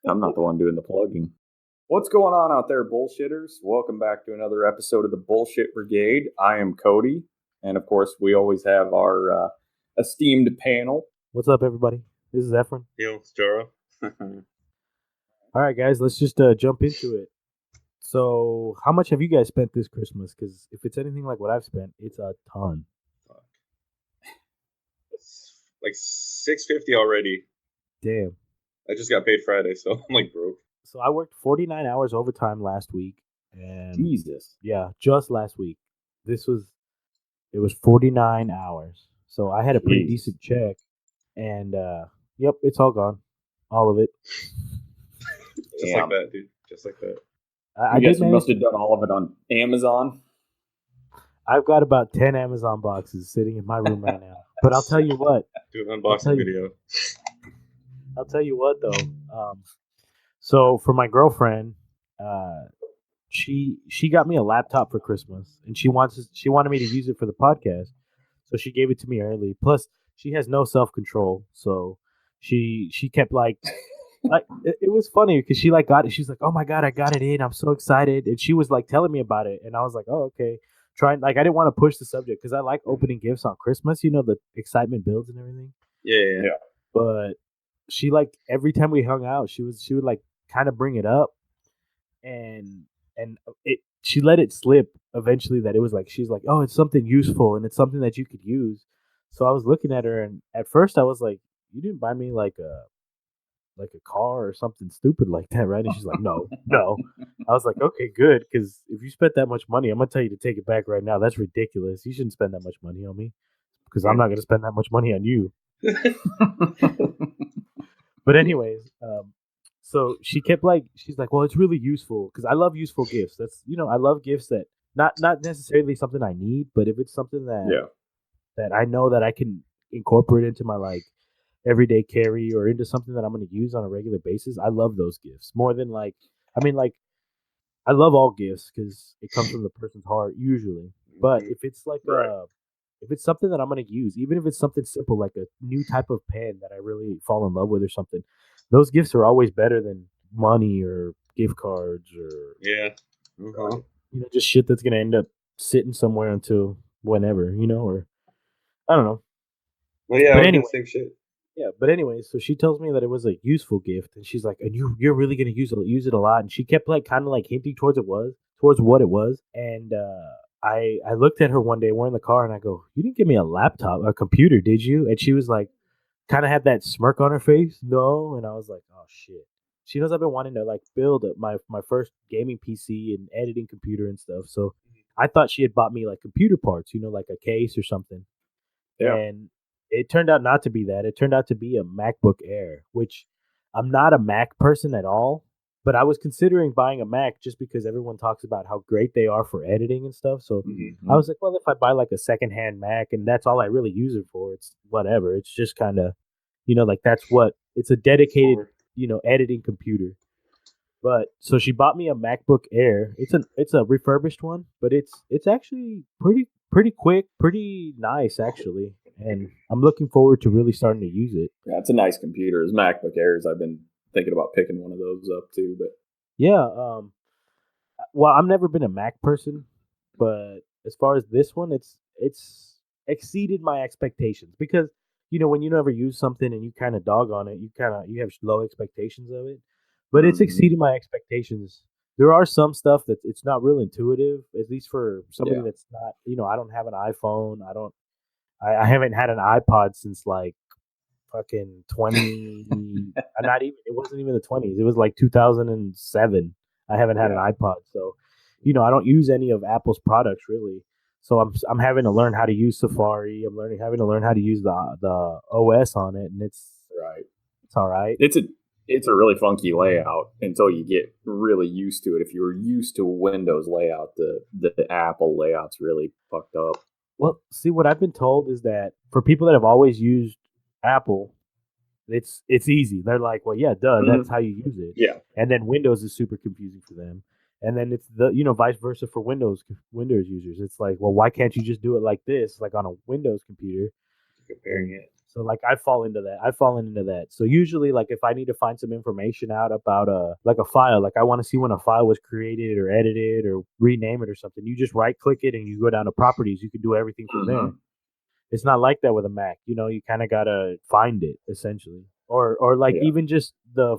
I'm not the one doing the plugging. What's going on out there, bullshitters? Welcome back to another episode of the Bullshit Brigade. I am Cody, and of course, we always have our esteemed panel. What's up, everybody? This is Efren. Yo, it's Jaro. All right, guys, let's just jump into it. So, how much have you guys spent this Christmas? Because if it's anything like what I've spent, it's a ton. It's like $650 already. Damn. I just got paid Friday, so I'm like broke. So I worked 49 hours overtime last week, and Jesus. yeah, just last week. It was 49 hours. So I had a pretty decent check, and yep, it's all gone, all of it. Just like that, dude. Just like that. I guess you must have done all of it on Amazon. I've got about 10 Amazon boxes sitting in my room right now. But I'll tell you what. Do an unboxing video. I'll tell you what, though. So for my girlfriend, she got me a laptop for Christmas, and she wanted me to use it for the podcast, so she gave it to me early. Plus, she has no self-control, so she kept like it was funny because she got it. She's like, "Oh my god, I got it in! I'm so excited!" And she was like telling me about it, and I was like, "Oh, okay." I didn't want to push the subject because I like opening gifts on Christmas. You know, the excitement builds and everything. Yeah. But she every time we hung out, she would like kind of bring it up, and she let it slip eventually that it was like she's like, "Oh, it's something useful and it's something that you could use." So I was looking at her, and at first I was like, "You didn't buy me like a car or something stupid like that, right?" And she's like, no. I was like, okay, good, because if you spent that much money, I'm gonna tell you to take it back right now. That's ridiculous. You shouldn't spend that much money on me because I'm not gonna spend that much money on you. But anyways, so she kept she's like, well, it's really useful because I love useful gifts. That's I love gifts that not necessarily something I need, but if it's something that I know that I can incorporate into my everyday carry or into something that I'm going to use on a regular basis, I love those gifts more than I love all gifts because it comes from the person's heart usually. But if it's if it's something that I'm going to use, even if it's something simple like a new type of pen that I really fall in love with or something, those gifts are always better than money or gift cards or just shit that's going to end up sitting somewhere until whenever, or I don't know. Well, yeah, but anyway, same shit. Yeah, but anyway, so she tells me that it was a useful gift, and she's like, "And you're really gonna use it a lot." And she kept kind of hinting towards what it was. And I looked at her one day, we're in the car, and I go, "You didn't give me a laptop, a computer, did you?" And she was like, kind of had that smirk on her face. No, and I was like, "Oh shit." She knows I've been wanting to build my first gaming PC and editing computer and stuff. So I thought she had bought me computer parts, like a case or something. Yeah. And it turned out not to be that. It turned out to be a MacBook Air, which I'm not a Mac person at all, but I was considering buying a Mac just because everyone talks about how great they are for editing and stuff. So I was like, well, if I buy a secondhand Mac and that's all I really use it for, it's whatever. It's just kind of, it's a dedicated, editing computer. But so she bought me a MacBook Air. It's a refurbished one, but it's actually pretty quick, pretty nice actually. And I'm looking forward to really starting to use it. Yeah, it's a nice computer. It's MacBook Airs. I've been thinking about picking one of those up too. But yeah, well, I've never been a Mac person, but as far as this one, it's exceeded my expectations because when you never use something and you kind of dog on it, you have low expectations of it. But it's exceeded my expectations. There are some stuff that it's not real intuitive, at least for somebody that's not. I don't have an iPhone. I haven't had an iPod since fucking 20. Not even. It wasn't even the 20s. It was 2007. I haven't had an iPod, so I don't use any of Apple's products really. So I'm having to learn how to use Safari. Having to learn how to use the OS on it, and it's all right. It's a really funky layout until you get really used to it. If you were used to Windows layout, the Apple layout's really fucked up. Well, see, what I've been told is that for people that have always used Apple, it's easy. They're like, well, yeah, duh, that's how you use it. Yeah. And then Windows is super confusing for them. And then it's the vice versa for Windows users. It's like, well, why can't you just do it like this, like on a Windows computer? Comparing it. So like I fall into that. I've fallen into that. So usually like if I need to find some information out about a file, like I want to see when a file was created or edited or rename it or something, you just right click it and you go down to properties. You can do everything from there. It's not like that with a Mac. You kind of gotta find it essentially, or like Yeah. even just the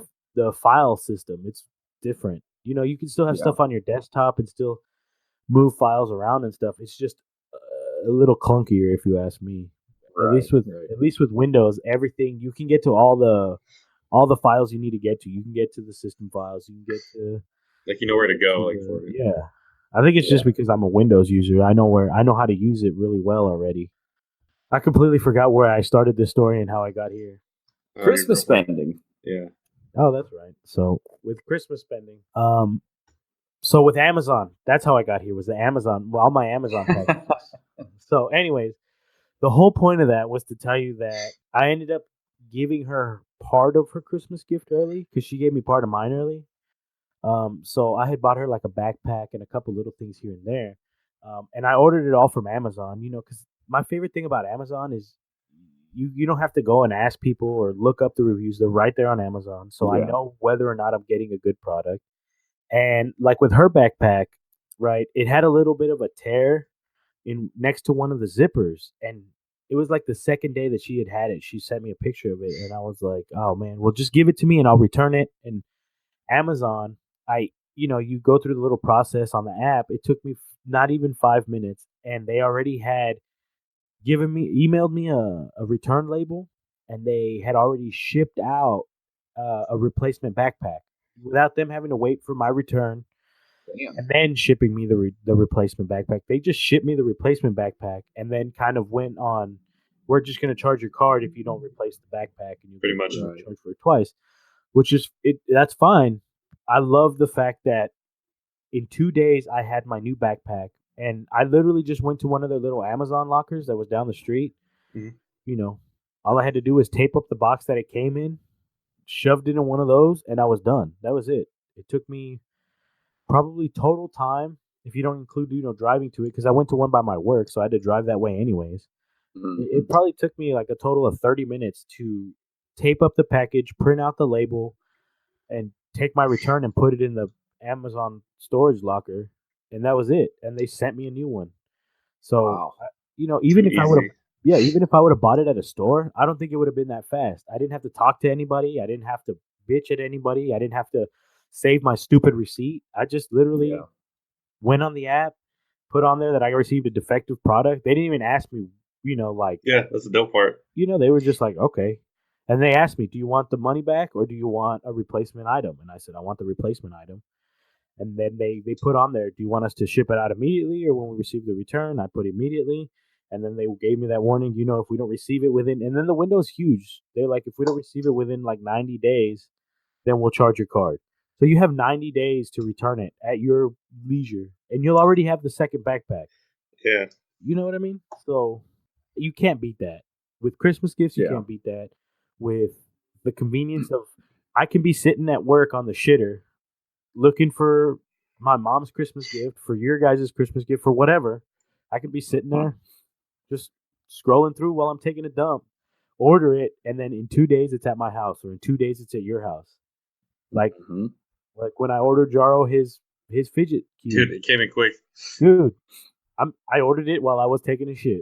file system. It's different. You can still have Yeah. stuff on your desktop and still move files around and stuff. It's just a little clunkier, if you ask me. At least with Windows, everything you can get to all the files you need to get to. You can get to the system files. You can get to like you know where to go, like for it. Yeah. I think it's just because I'm a Windows user. I know how to use it really well already. I completely forgot where I started this story and how I got here. Christmas spending. Yeah. Oh, that's right. So with Christmas spending, so with Amazon, that's how I got here. Was the Amazon? Well, all my Amazon packages. So, anyways, the whole point of that was to tell you that I ended up giving her part of her Christmas gift early because she gave me part of mine early. So I had bought her like a backpack and a couple little things here and there. And I ordered it all from Amazon, because my favorite thing about Amazon is you don't have to go and ask people or look up the reviews. They're right there on Amazon. So I know whether or not I'm getting a good product. And like with her backpack, right, it had a little bit of a tear in next to one of the zippers. And it was like the second day that she had it. She sent me a picture of it. And I was like, oh, man, well, just give it to me and I'll return it. And Amazon, you go through the little process on the app. It took me not even 5 minutes, and they already had emailed me a return label, and they had already shipped out a replacement backpack without them having to wait for my return. Damn. And then shipping me the replacement backpack. They just shipped me the replacement backpack, and then kind of went on. We're just going to charge your card if you don't replace the backpack, and you pretty much charge for it twice, which is it. That's fine. I love the fact that in 2 days I had my new backpack, and I literally just went to one of their little Amazon lockers that was down the street. Mm-hmm. All I had to do was tape up the box that it came in, shoved it in one of those, and I was done. That was it. It took me probably total time, if you don't include driving to it, because I went to one by my work, so I had to drive that way anyways. Mm-hmm. It probably took me like a total of 30 minutes to tape up the package, print out the label, and take my return and put it in the Amazon storage locker, and that was it. And they sent me a new one. So, wow. Even if I would have bought it at a store, I don't think it would have been that fast. I didn't have to talk to anybody. I didn't have to bitch at anybody. I didn't have to save my stupid receipt. I just literally went on the app, put on there that I received a defective product. They didn't even ask me, that's the dope part. They were just like, okay. And they asked me, do you want the money back or do you want a replacement item? And I said, I want the replacement item. And then they put on there, do you want us to ship it out immediately or when we receive the return? I put immediately. And then they gave me that warning, if we don't receive it within, and then the window's huge. They're like, if we don't receive it within like 90 days, then we'll charge your card. So you have 90 days to return it at your leisure. And you'll already have the second backpack. Yeah. You know what I mean? So you can't beat that. With Christmas gifts, you can't beat that. With the convenience of, I can be sitting at work on the shitter looking for my mom's Christmas gift, for your guys' Christmas gift, for whatever. I could be sitting there just scrolling through while I'm taking a dump, order it, and then in 2 days it's at my house, or in 2 days it's at your house. Like when I ordered Jaro his fidget cube. Dude, it came in quick. Dude, I ordered it while I was taking a shit.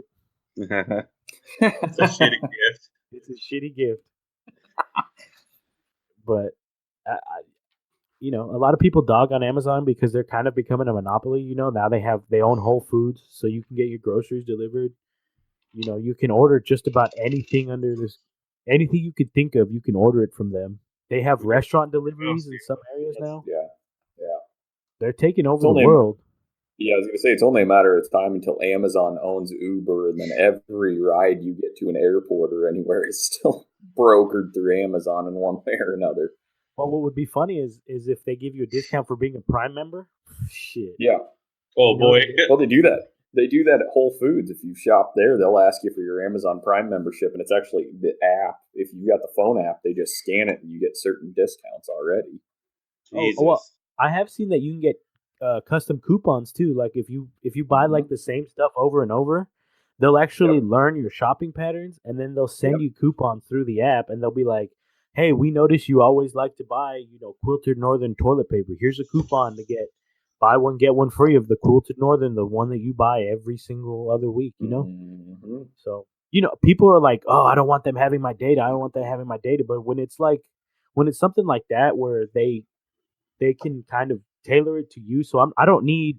It's a shitty gift. It's a shitty gift. But a lot of people dog on Amazon because they're kind of becoming a monopoly. Now they own Whole Foods, so you can get your groceries delivered. You can order just about anything anything you could think of. You can order it from them. They have restaurant deliveries in some areas now. Yeah. They're taking over the world. Yeah, I was going to say, it's only a matter of time until Amazon owns Uber, and then every ride you get to an airport or anywhere is still brokered through Amazon in one way or another. Well, what would be funny is if they give you a discount for being a Prime member. Shit. Yeah. Oh, boy. Well, they do that. They do that at Whole Foods. If you shop there, they'll ask you for your Amazon Prime membership, and it's actually the app. If you got the phone app, they just scan it, and you get certain discounts already. Jesus. Oh, well, I have seen that you can get custom coupons too. Like if you buy like the same stuff over and over, they'll actually learn your shopping patterns, and then they'll send you coupons through the app, and they'll be like, hey, we notice you always like to buy, Quilted Northern toilet paper. Here's a coupon to get buy one, get one free of the Quilted Northern, the one that you buy every single other week, Mm-hmm. So, people are like, oh, I don't want them having my data. I don't want them having my data. But when it's something like that where they can kind of tailor it to you. So I don't need,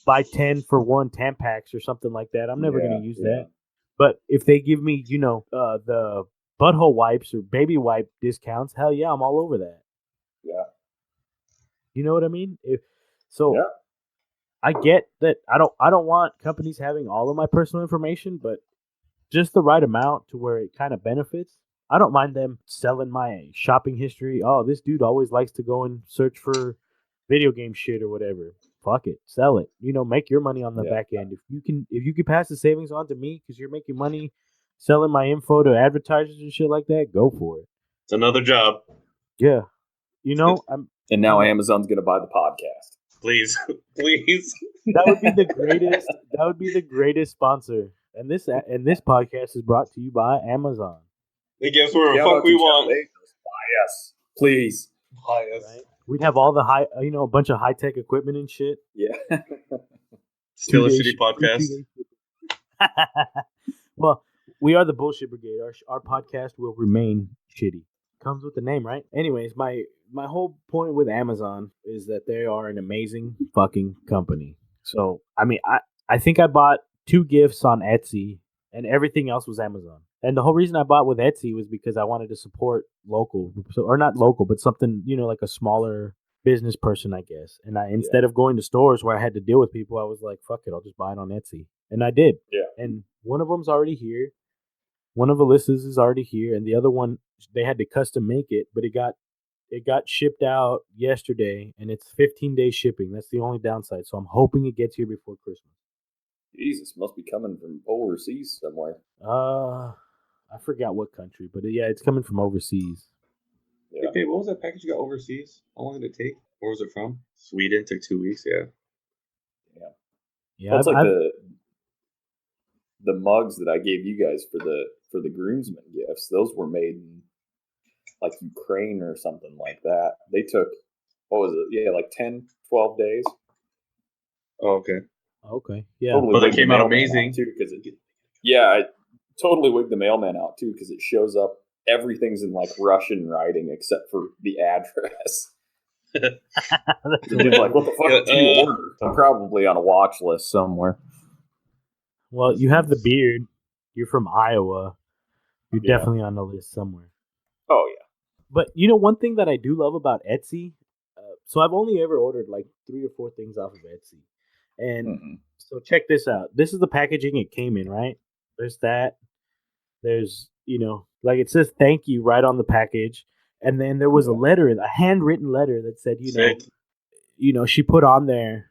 buy 10 for 1 Tampax or something like that. I'm never going to use that. But if they give me, the butthole wipes or baby wipe discounts, hell yeah, I'm all over that. Yeah. You know what I mean? I get that I don't want companies having all of my personal information, but just the right amount to where it kind of benefits. I don't mind them selling my shopping history. Oh, this dude always likes to go and search for video game shit or whatever. Fuck it, sell it. Make your money on the back end. If you can pass the savings on to me because you're making money selling my info to advertisers and shit like that, go for it. It's another job. Yeah, and now Amazon's gonna buy the podcast. Please. That would be the greatest. That would be the greatest sponsor. And this podcast is brought to you by Amazon. They give us whatever fuck we want. Buy us, please. Buy us. Right? We'd have all the a bunch of high tech equipment and shit. Yeah. Still a shitty podcast. Well, we are the Bullshit Brigade. Our podcast will remain shitty. Comes with the name, right? Anyways, my whole point with Amazon is that they are an amazing fucking company. So, I think I bought 2 gifts on Etsy, and everything else was Amazon. And the whole reason I bought with Etsy was because I wanted to support local, or not local, but something, like a smaller business person, I guess. And instead of going to stores where I had to deal with people, I was like, fuck it, I'll just buy it on Etsy. And I did. Yeah. And one of them's already here. One of Alyssa's is already here, and the other one, they had to custom make it, but it got shipped out yesterday, and it's 15-day shipping. That's the only downside. So I'm hoping it gets here before Christmas. Jesus, must be coming from overseas somewhere. I forgot what country, but yeah, it's coming from overseas. Yeah. Hey, what was that package you got overseas? How long did it take? Where was it from? Sweden. Took 2 weeks. Yeah. That's like the mugs that I gave you guys for the groomsmen gifts. Those were made in like Ukraine or something like that. They took, what was it? Yeah, like 10, 12 days. Oh, okay. Okay. Yeah. Totally they came out amazing too, because I totally wigged the mailman out too, because it shows up. Everything's in like Russian writing except for the address. Like, what the fuck did you order? I'm probably on a watch list somewhere. Well, you have the beard. You're from Iowa. You're definitely on the list somewhere. Oh, yeah. But, one thing that I do love about Etsy, so I've only ever ordered like 3 or 4 things off of Etsy. And so check this out. This is the packaging it came in, right? There's that. There's, like it says thank you right on the package. And then there was a letter, a handwritten letter that said, she put on there,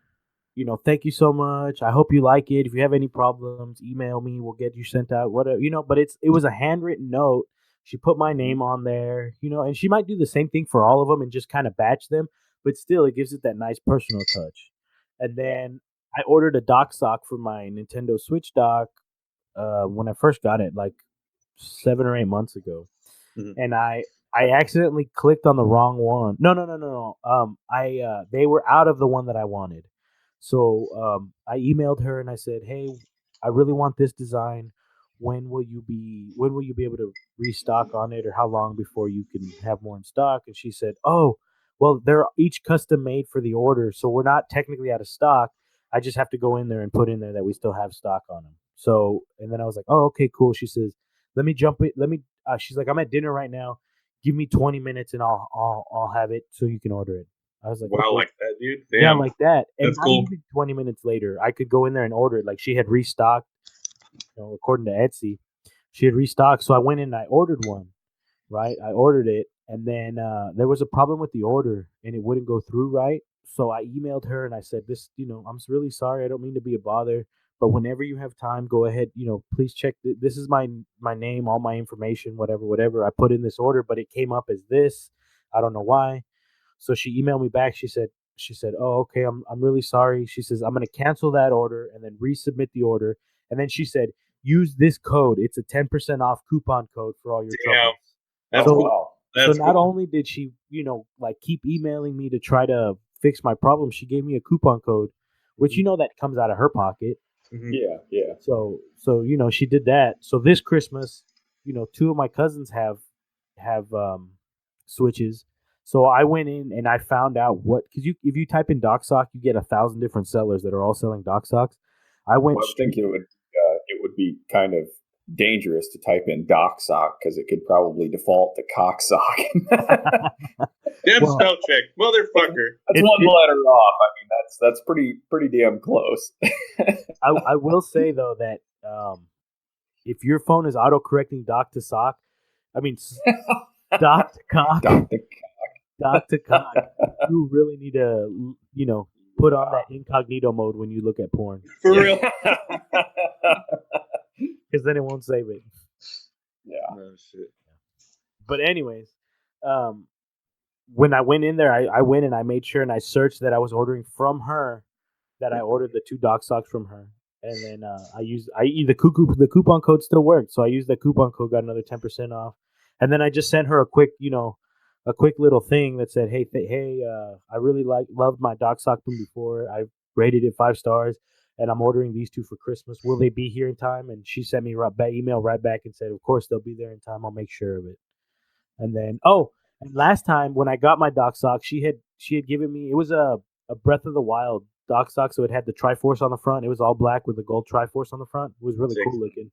thank you so much. I hope you like it. If you have any problems, email me. We'll get you sent out. Whatever, but it was a handwritten note. She put my name on there, and she might do the same thing for all of them and just kind of batch them. But still, it gives it that nice personal touch. And then I ordered a dock sock for my Nintendo Switch dock when I first got it, like 7 or 8 months ago. And I accidentally clicked on the wrong one. No. They were out of the one that I wanted. So I emailed her and I said, "Hey, I really want this design. When will you be able to restock on it, or how long before you can have more in stock?" And she said, "Oh, well, they're each custom made for the order, so we're not technically out of stock. I just have to go in there and put in there that we still have stock on them." So, and then I was like, "Oh, okay, cool." She says, "Let me jump it. She's like, "I'm at dinner right now. Give me 20 minutes and I'll have it so you can order it." I was like, "Wow, okay. Like that, dude? Damn. Yeah, like that." And that's cool. Even 20 minutes later, I could go in there and order it. Like she had restocked, according to Etsy, she had restocked. So I went in and I ordered one, right? I ordered it, and then there was a problem with the order and it wouldn't go through right. So I emailed her and I said, "This, I'm really sorry. I don't mean to be a bother, but whenever you have time, go ahead, please check. This is my name, all my information, whatever. I put in this order, but it came up as this. I don't know why." So she emailed me back. She said, "Oh, okay. I'm really sorry." She says, "I'm going to cancel that order and then resubmit the order. And then she said, use this code. It's a 10% off coupon code for all your troubles. That's So- cool. So That's not cool. only did she, like keep emailing me to try to fix my problem, she gave me a coupon code, which that comes out of her pocket. Mhm. Yeah. So she did that. So this Christmas, two of my cousins have switches. So I went in and I found out because if you type in dock sock, you get 1,000 different sellers that are all selling dock socks. I went. Well, I think it would be kind of dangerous to type in dock sock because it could probably default to cock sock. Damn Well- spell check, motherfucker. That's one letter off. I mean, that's pretty damn close. I will say though that if your phone is auto correcting dock to sock, I mean dock to cock, dock to cock, you really need to put on that incognito mode when you look at porn, For real. because then it won't save it. Yeah. Oh, shit. But anyways, when I went in there, I went and I made sure and I searched that I was ordering from her, that I ordered the 2 dock socks from her, and then the coupon code still worked, so I used the coupon code, got another 10% off, and then I just sent her a quick little thing that said, hey, I really loved my dock sock from before. I rated it 5 stars, and I'm ordering these 2 for Christmas. Will they be here in time? And she sent me email right back and said, of course they'll be there in time. I'll make sure of it. And then and last time when I got my dock sock, she had given me, it was a Breath of the Wild dock sock, so it had the Triforce on the front. It was all black with the gold Triforce on the front. It was really Sick. cool looking.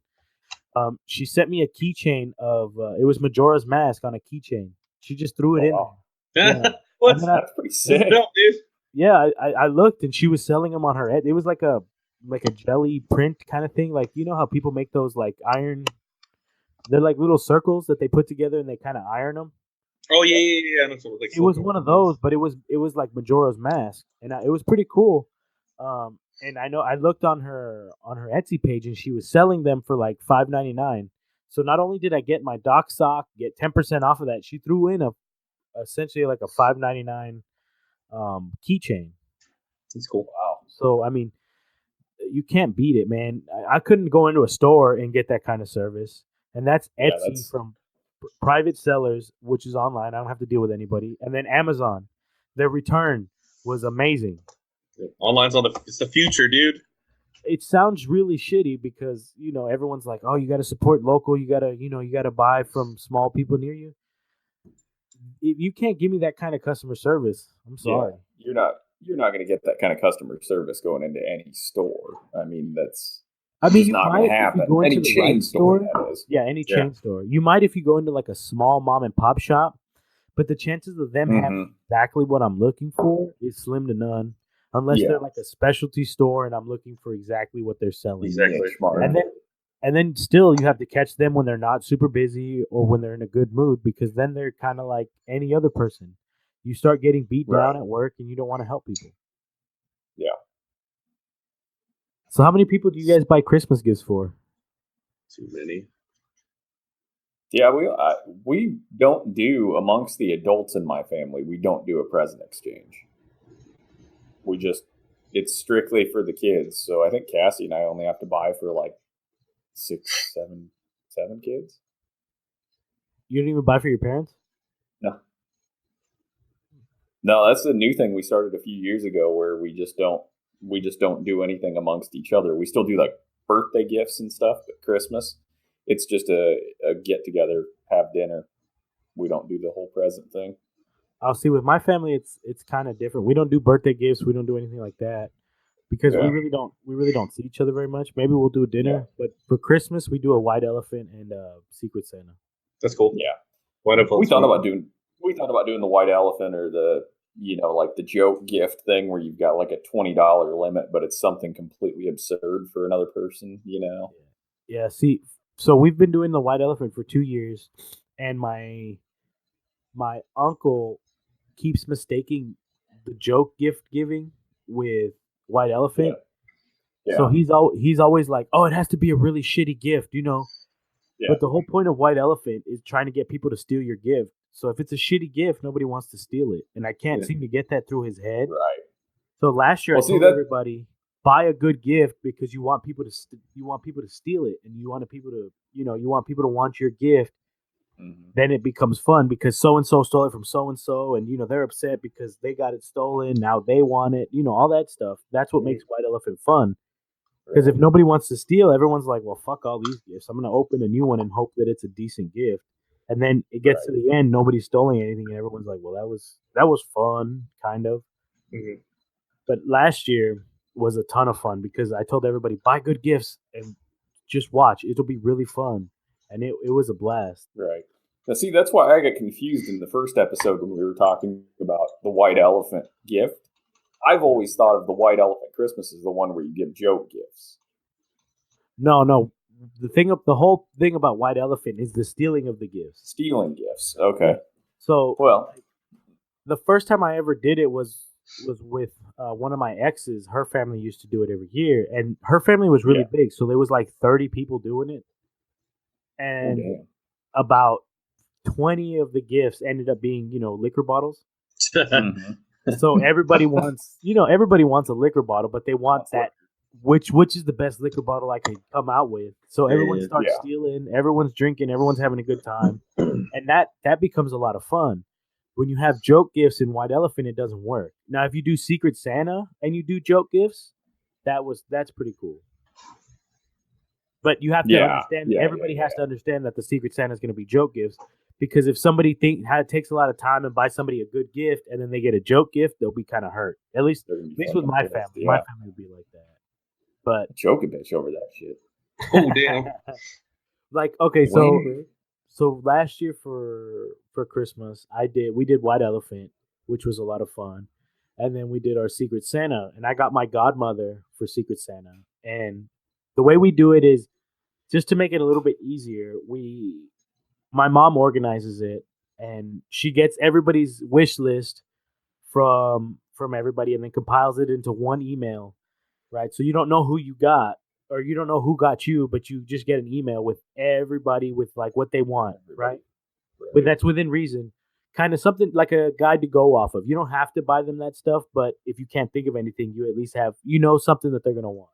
She sent me a keychain of it was Majora's Mask on a keychain. She just threw it in wow. there. Yeah. What's And then That's pretty sick. belt, dude? Yeah, I looked and she was selling them on her head. It was like a jelly print kind of thing. Like, you know how people make those like iron, they're like little circles that they put together and they kind of iron them. Oh yeah. I know something like It was one of those, but it was like Majora's Mask, and it was pretty cool. And I know I looked on her Etsy page, and she was selling them for like $5.99. So not only did I get my dock sock, get 10% off of that, she threw in essentially like a $5.99 keychain. It's cool. Wow. So I mean, you can't beat it, man. I couldn't go into a store and get that kind of service, and that's Yeah, Etsy from private sellers, which is online. I don't have to deal with anybody. And then Amazon, their return was amazing. Online's it's the future, dude. It sounds really shitty because everyone's like, oh, you got to support local. You gotta buy from small people near you. If you can't give me that kind of customer service, I'm sorry. Yeah, you're not going to get that kind of customer service going into any store. I mean, that's you not might going if to happen. you go into Any the chain right store, that is. Yeah, any Yeah. chain store. You might if you go into like a small mom and pop shop, but the chances of them having exactly what I'm looking for is slim to none, unless Yeah. they're like a specialty store and I'm looking for exactly what they're selling. Exactly. Niche market. And then still you have to catch them when they're not super busy or when they're in a good mood, because then they're kind of like any other person. You start getting beat down at work and you don't want to help people. Yeah. So how many people do you guys buy Christmas gifts for? Too many. Yeah, we don't do, amongst the adults in my family, we don't do a present exchange. It's strictly for the kids. So I think Cassie and I only have to buy for like 6, 7 kids. You don't even buy for your parents? No, that's the new thing we started a few years ago, where we just don't do anything amongst each other. We still do like birthday gifts and stuff, but Christmas, it's just a get together, have dinner. We don't do the whole present thing. I'll see, with my family it's kind of different. We don't do birthday gifts, we don't do anything like that, because we really don't see each other very much. Maybe we'll do a dinner, but for Christmas we do a white elephant and a Secret Santa. That's cool. Yeah. Wonderful. We thought about doing the white elephant, or the like the joke gift thing where you've got like a $20 limit, but it's something completely absurd for another person. Yeah. See, so we've been doing the white elephant for 2 years, and my uncle keeps mistaking the joke gift giving with white elephant. Yeah. So he's always like, oh, it has to be a really shitty gift, Yeah. But the whole point of white elephant is trying to get people to steal your gift. So if it's a shitty gift, nobody wants to steal it, and I can't seem to get that through his head. Right. So last year I told everybody buy a good gift because you want people to steal it, and you want people to want your gift. Then it becomes fun because so and so stole it from so and so, and they're upset because they got it stolen. Now they want it. All that stuff. That's what makes White Elephant fun. Because if nobody wants to steal, everyone's like, well, fuck all these gifts. I'm going to open a new one and hope that it's a decent gift. And then it gets to the end, nobody's stealing anything, and everyone's like, well, that was fun, kind of. Mm-hmm. But last year was a ton of fun because I told everybody, buy good gifts and just watch. It'll be really fun. And it was a blast. Right. Now, see, that's why I got confused in the first episode when we were talking about the white elephant gift. I've always thought of the white elephant Christmas as the one where you give joke gifts. No. The whole thing about white elephant is the stealing of the gifts. Stealing gifts. Okay. So, the first time I ever did it was with one of my exes. Her family used to do it every year, and her family was really big, so there was like 30 people doing it, and about 20 of the gifts ended up being liquor bottles. So everybody wants a liquor bottle, but they want that which is the best liquor bottle I can come out with. So everyone starts stealing, everyone's drinking, everyone's having a good time, and that becomes a lot of fun. When you have joke gifts in White Elephant, it doesn't work. Now, if you do Secret Santa and you do joke gifts, that's pretty cool. But you have to understand. Everybody has to understand that the Secret Santa is going to be joke gifts. Because if somebody takes a lot of time and buys somebody a good gift and then they get a joke gift, they'll be kind of hurt. At least with my family. Yeah. My family would be like that. But joke a bitch over that shit. Oh damn! Like okay, so last year for Christmas, we did White Elephant, which was a lot of fun, and then we did our Secret Santa, and I got my godmother for Secret Santa, and the way we do it is just to make it a little bit easier. My mom organizes it, and she gets everybody's wish list from everybody, and then compiles it into one email, right? So you don't know who you got, or you don't know who got you, but you just get an email with everybody with like what they want, right? But that's within reason. Kind of something like a guide to go off of. You don't have to buy them that stuff, but if you can't think of anything, you at least have something that they're gonna want.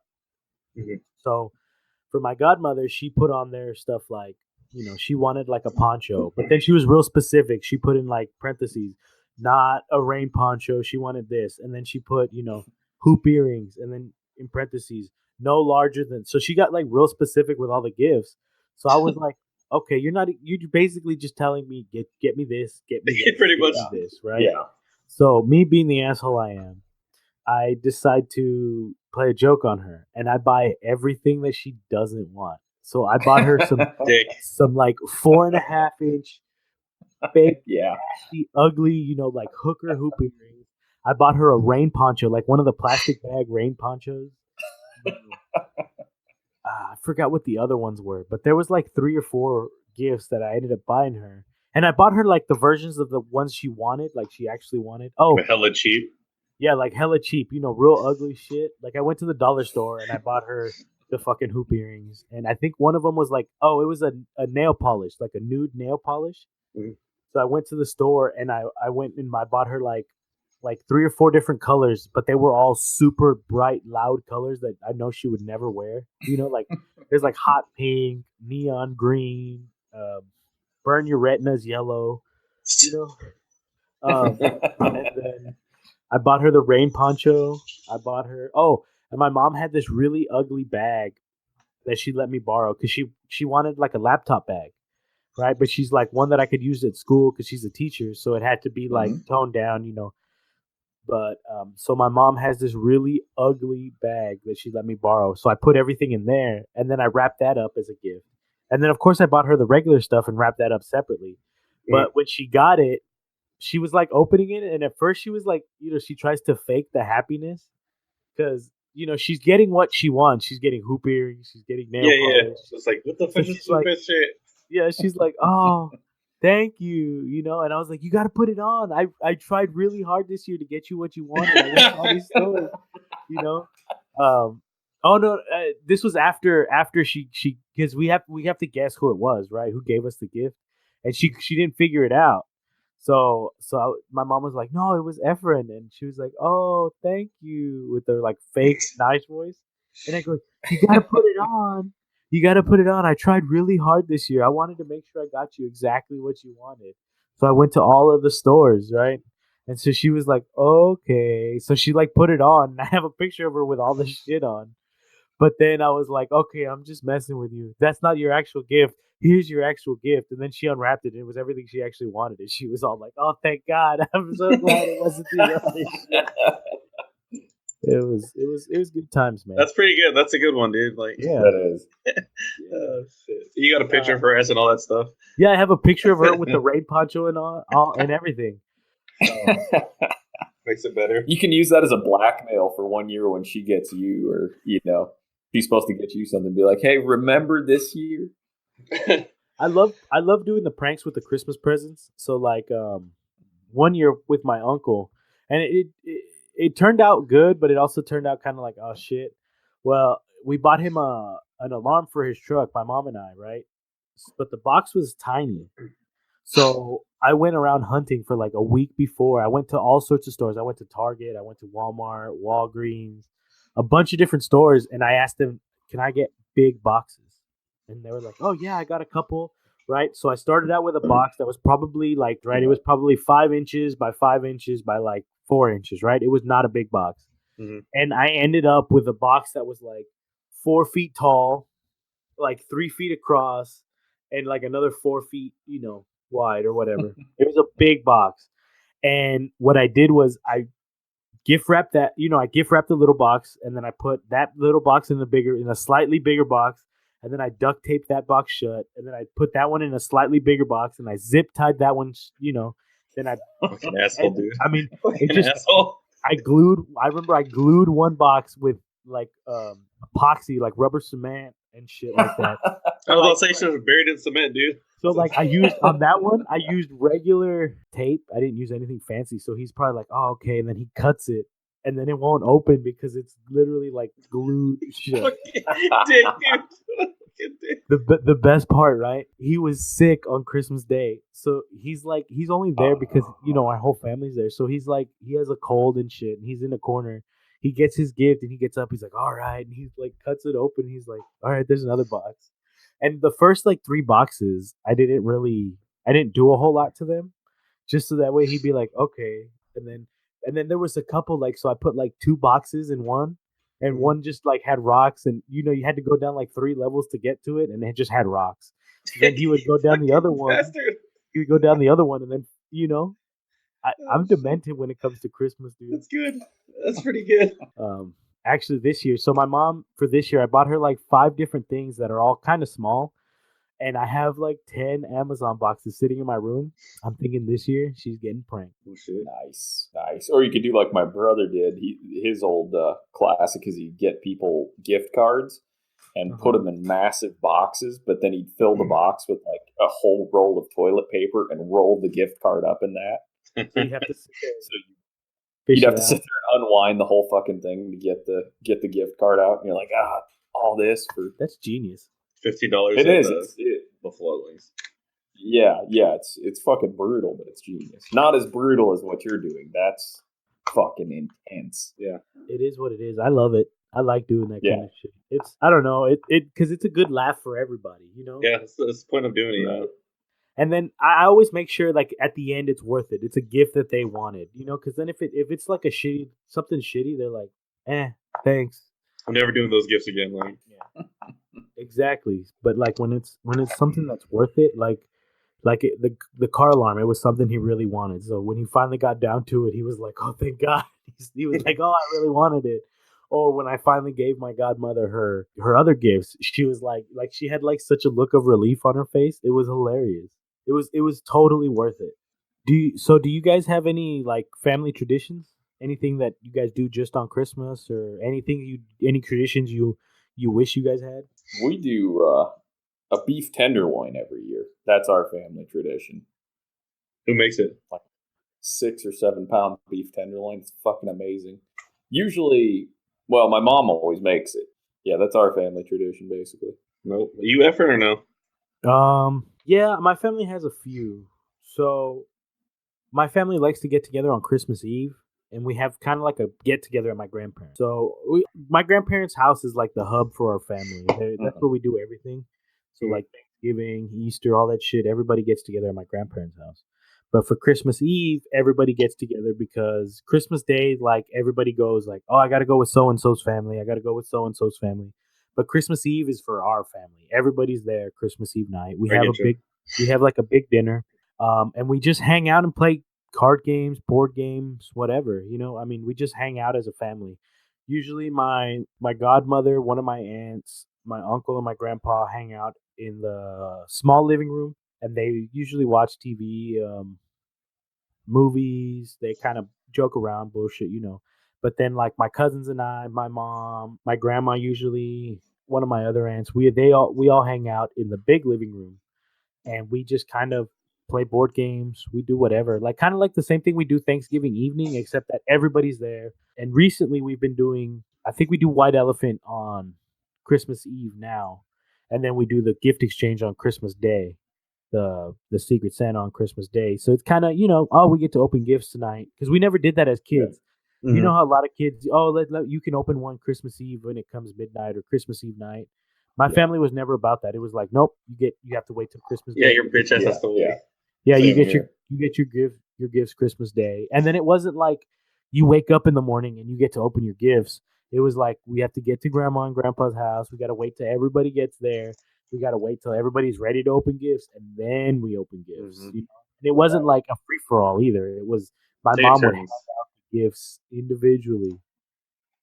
Mm-hmm. So for my godmother, she put on there stuff like. She wanted like a poncho, but then she was real specific. She put in like parentheses, not a rain poncho. She wanted this. And then she put, hoop earrings. And then in parentheses, no larger than. So she got like real specific with all the gifts. So I was like, okay, you're basically just telling me, get me this, get me this, pretty much this, right? Yeah. So me being the asshole I am, I decide to play a joke on her and I buy everything that she doesn't want. So I bought her some like 4.5 inch big, nasty, ugly, like hooker hoop earrings. I bought her a rain poncho, like one of the plastic bag rain ponchos. I forgot what the other ones were, but there was like 3 or 4 gifts that I ended up buying her. And I bought her like the versions of the ones she wanted, like she actually wanted. Oh, hella cheap. Yeah, like hella cheap, real ugly shit. Like I went to the dollar store and I bought her the fucking hoop earrings, and I think one of them was like, it was a nail polish, like a nude nail polish. Mm-hmm. So I went to the store and I went and I bought her like 3 or 4 different colors, but they were all super bright, loud colors that I know she would never wear. Like there's like hot pink, neon green, burn your retinas yellow. And then I bought her the rain poncho. I bought her and my mom had this really ugly bag that she let me borrow because she wanted like a laptop bag, right? But she's like one that I could use at school because she's a teacher, so it had to be like toned down, But so my mom has this really ugly bag that she let me borrow, so I put everything in there, and then I wrapped that up as a gift. And then of course I bought her the regular stuff and wrapped that up separately. But when she got it, she was like opening it, and at first she was like, she tries to fake the happiness because she's getting what she wants. She's getting hoop earrings. She's getting nail polish. Yeah. So it's like, what the fuck is this shit? Yeah, she's like, oh, thank you. And I was like, you got to put it on. I tried really hard this year to get you what you wanted. I went to all these stores, Oh no, this was after she because we have to guess who it was, right? Who gave us the gift, and she didn't figure it out. My mom was like, "No, it was Efren," and she was like, "Oh, thank you," with her like fake nice voice. And I go, "You gotta put it on. You gotta put it on. I tried really hard this year. I wanted to make sure I got you exactly what you wanted. So I went to all of the stores, right?" And so she was like, "Okay." So she like put it on. And I have a picture of her with all the shit on. But then I was like, "Okay, I'm just messing with you. That's not your actual gift. Here's your actual gift." And then she unwrapped it, and it was everything she actually wanted. And she was all like, "Oh, thank God! I'm so glad it wasn't the other shit." It was good times, man. That's pretty good. That's a good one, dude. Like, Yeah, That is. shit. You got a picture of her and all that stuff. yeah. I have a picture of her with the rain poncho and all and everything. Makes it better. You can use that as a blackmail for 1 year when she gets you, or she's supposed to get you something. Be like, hey, remember this year? I love doing the pranks with the Christmas presents. So like 1 year with my uncle, and it turned out good, but it also turned out kind of like, oh shit. Well, we bought him an alarm for his truck, my mom and I, right? But the box was tiny. So I went around hunting for like a week before. I went to all sorts of stores. I went to Target, I went to Walmart, Walgreens, a bunch of different stores, and I asked them, "Can I get big boxes?" And they were like, "Oh yeah, I got a couple." Right. So I started out with a box that was probably like, right, it was probably 5 inches by 5 inches by like 4 inches, right? It was not a big box. Mhm. And I ended up with a box that was like 4 feet tall, like 3 feet across, and like another 4 feet, wide or whatever. It was a big box. And what I did was gift wrapped I gift wrapped the little box, and then I put that little box in a slightly bigger box, and then I duct taped that box shut, and then I put that one in a slightly bigger box, and I zip tied that one, then Fucking asshole, dude. I mean, it Fucking just, asshole. I remember I glued one box with like epoxy, like rubber cement and shit like that. I was about to say she was buried in cement, dude. So like I used on that one, I used regular tape. I didn't use anything fancy. So he's probably like, "Oh, okay," and then he cuts it, and then it won't open because it's literally like glued shut. Fucking dick, dude. Fucking dick. The best part, right? He was sick on Christmas Day, so he's only there because our whole family's there. So he's like he has a cold and shit, and he's in a corner. He gets his gift and he gets up. He's like, "All right," and he's like cuts it open. He's like, "All right, there's another box." And the first like three boxes, I didn't do a whole lot to them, just so that way he'd be like, "Okay," and then there was a couple like, so I put like two boxes in one, and one just like had rocks, and you had to go down like 3 levels to get to it, and it just had rocks. So then he would go down the other one. Bastard. He would go down the other one, and then I'm shit. demented when it comes to Christmas, dude. That's good. That's pretty good. Actually, this year, so my mom for this year, I bought her like 5 different things that are all kind of small, and I have like 10 Amazon boxes sitting in my room. I'm thinking this year she's getting pranked. Oh, shit. Nice. Or you could do like my brother did. His old classic is he'd get people gift cards and put them in massive boxes, but then he'd fill the box with like a whole roll of toilet paper and roll the gift card up in that. So you have to sit there. So you'd have to sit there and unwind the whole fucking thing to get the gift card out. And you're like, all this for That's genius. $50. It is. Buffalo Wings. Yeah. It's fucking brutal, but it's genius. Not as brutal as what you're doing. That's fucking intense. Yeah. It is what it is. I love it. I like doing that Yeah. kind of shit. It's I don't know it because it's a good laugh for everybody. Yeah, that's the point of doing it. Right. And then I always make sure like at the end it's worth it. It's a gift that they wanted, because then if it's like something shitty, they're like, thanks. I'm never doing those gifts again. Like, Yeah. Exactly. But like when it's something that's worth it, the car alarm, it was something he really wanted. So when he finally got down to it, he was like, "Oh, thank God." He was like, "Oh, I really wanted it." Or when I finally gave my godmother her other gifts, she was like she had like such a look of relief on her face. It was hilarious. It was totally worth it. Do you guys have any like family traditions? Anything that you guys do just on Christmas, or any traditions you wish you guys had? We do a beef tenderloin every year. That's our family tradition. who makes it? Like 6 or 7 pound beef tenderloin. It's fucking amazing. Usually, well, my mom always makes it. Yeah, that's our family tradition, basically. Nope. You Efren or no? Yeah, my family has a few. So my family likes to get together on Christmas Eve, and we have kind of like a get together at my grandparents. So my grandparents' house is like the hub for our family. That's where we do everything. So like Thanksgiving, Easter, all that shit, everybody gets together at my grandparents' house. But for Christmas Eve, everybody gets together because Christmas Day, like everybody goes like, oh, I got to go with so and so's family. I got to go with so and so's family. But Christmas Eve is for our family. Everybody's there Christmas Eve night. We have like a big dinner. And we just hang out and play card games, board games, whatever. I mean, we just hang out as a family. Usually, my godmother, one of my aunts, my uncle, and my grandpa hang out in the small living room, and they usually watch TV, movies. They kind of joke around, bullshit. But then, like my cousins and I, my mom, my grandma, usually one of my other aunts, we all hang out in the big living room, and we just kind of play board games. We do whatever, like kind of like the same thing we do Thanksgiving evening, except that everybody's there. And recently, we've been doing. I think we do White Elephant on Christmas Eve now, and then we do the gift exchange on Christmas Day, the Secret Santa on Christmas Day. So it's kind of oh, we get to open gifts tonight because we never did that as kids. Yeah. You know how a lot of kids, you can open one Christmas Eve when it comes midnight or Christmas Eve night. My family was never about that. It was like, nope, you have to wait till Christmas Day. Yeah, your bitch ass has to wait. Yeah, you get your gifts Christmas Day. And then it wasn't like you wake up in the morning and you get to open your gifts. It was like we have to get to grandma and grandpa's house. We got to wait till everybody gets there. We got to wait till everybody's ready to open gifts, and then we open gifts. And it wasn't like a free for all either. It was my mom would hand out the gifts individually.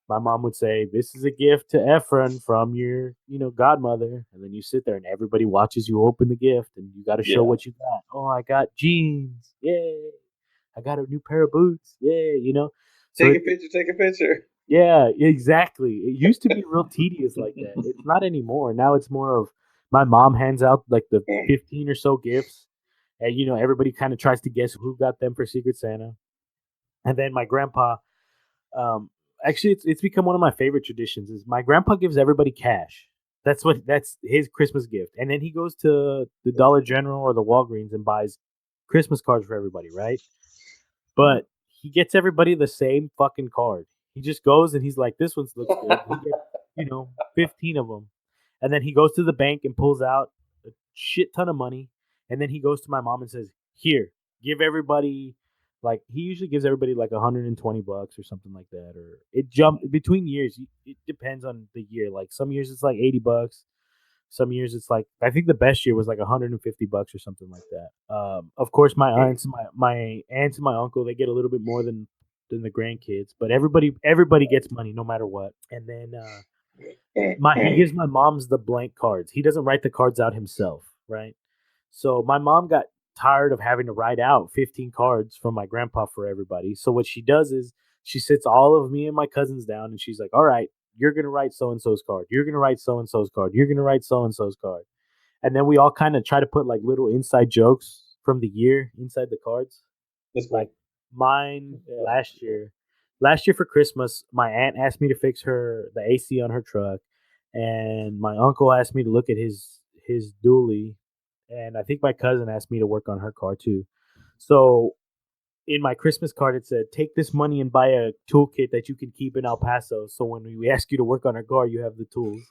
My mom would say, "This is a gift to Efren from your, godmother," and then you sit there and everybody watches you open the gift, and you got to show what you got. Oh, I got jeans, yay! I got a new pair of boots, yay! Take a picture. Yeah, exactly. It used to be real tedious like that. It's not anymore. Now it's more of my mom hands out like the 15 or so gifts, and everybody kind of tries to guess who got them for Secret Santa, and then my grandpa. Actually, it's become one of my favorite traditions. Is my grandpa gives everybody cash. That's his Christmas gift, and then he goes to the Dollar General or the Walgreens and buys Christmas cards for everybody, right? But he gets everybody the same fucking card. He just goes and he's like, "This one looks good." He gets, 15 of them, and then he goes to the bank and pulls out a shit ton of money, and then he goes to my mom and says, "Here, give everybody." Like he usually gives everybody like $120 or something like that, or it jumped between years. It depends on the year. Like some years it's like $80. Some years it's like I think the best year was like $150 or something like that. Of course, my aunts and my uncle, they get a little bit more than the grandkids, but everybody gets money no matter what. And then he gives my mom's the blank cards. He doesn't write the cards out himself, right? So my mom got tired of having to write out 15 cards from my grandpa for everybody. So what she does is she sits all of me and my cousins down and she's like, all right, you're going to write so-and-so's card. You're going to write so-and-so's card. You're going to write so-and-so's card. And then we all kind of try to put like little inside jokes from the year inside the cards. That's like mine last year for Christmas, my aunt asked me to fix the AC on her truck. And my uncle asked me to look at his dually. And I think my cousin asked me to work on her car too. So in my Christmas card, it said, take this money and buy a toolkit that you can keep in El Paso. So when we ask you to work on our car, you have the tools.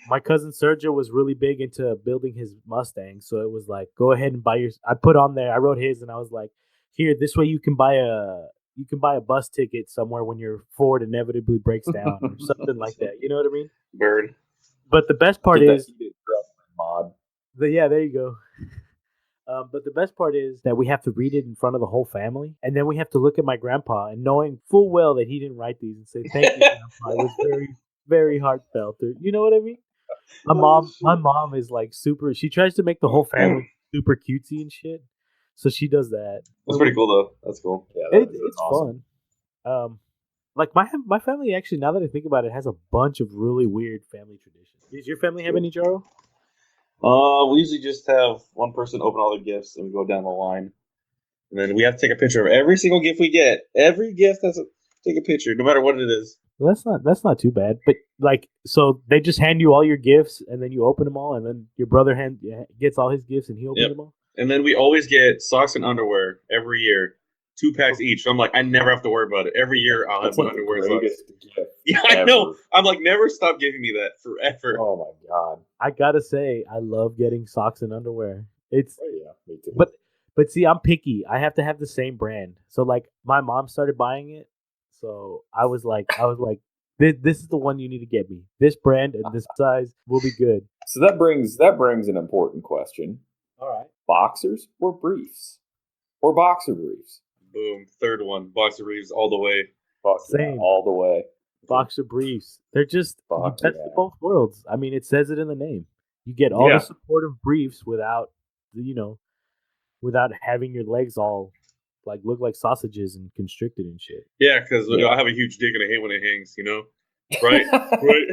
My cousin Sergio was really big into building his Mustang. So it was like, go ahead and buy yours. I wrote his and I was like, here, this way you can buy a bus ticket somewhere when your Ford inevitably breaks down or something like that. You know what I mean? Bird. But the best part is mod. Yeah, there you go. But the best part is that we have to read it in front of the whole family, and then we have to look at my grandpa and knowing full well that he didn't write these and say, "Thank you, Grandpa." It was very, very heartfelt. You know what I mean? My mom is like super. She tries to make the whole family super cutesy and shit. So she does that. That's pretty cool, though. That's cool. Yeah, it's awesome. Fun. Like my family actually, now that I think about it, has a bunch of really weird family traditions. Does your family have any, Jaro? We usually just have one person open all their gifts and we go down the line. And then we have to take a picture of every single gift we get. Every gift has to take a picture, no matter what it is. Well, that's not too bad. But like, so they just hand you all your gifts and then you open them all, and then your brother gets all his gifts and he opens them all? And then we always get socks and underwear every year, 2 packs each. So I'm like, I never have to worry about it. Every year I'll have That's my like the underwear and socks. greatest gift. Yeah, I ever. know. I'm like, never stop giving me that forever. Oh my god. I gotta say, I love getting socks and underwear. It's Oh yeah, me too. but see, I'm picky. I have to have the same brand. So like, my mom started buying it, so I was like, this is the one you need to get me. This brand and this size will be good. So that brings an important question. All right. Boxers or briefs? Or boxer briefs? Boom. Third one. Boxer briefs all the way. Same. All the way. Boxer briefs. They're just Boxer, best of both worlds. I mean, it says it in the name. You get all the supportive briefs without, without having your legs all like look like sausages and constricted and shit. Yeah, because I have a huge dick and I hate when it hangs, Right? Right?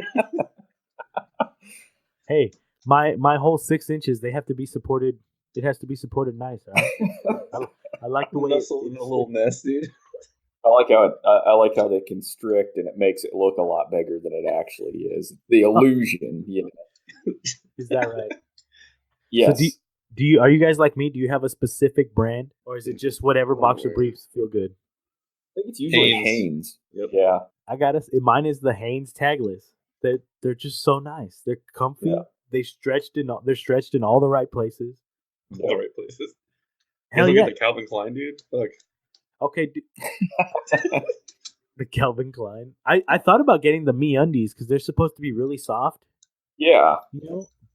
Hey, my whole 6 inches, they have to be supported. It has to be supported nice. Right? I like the way it's a little mess, dude. I like how they constrict and it makes it look a lot bigger than it actually is. The illusion, Is that right? Yes. So are you guys like me? Do you have a specific brand, or is it just whatever boxer briefs feel good? I think it's usually Hanes. Yep. Yeah. Mine is the Hanes tagless. They're just so nice. They're comfy. Yeah. They're stretched in all the right places. All the right places. Hell yeah. The Calvin Klein, dude. Fuck. Okay. The Calvin Klein. I thought about getting the MeUndies because they're supposed to be really soft. Yeah.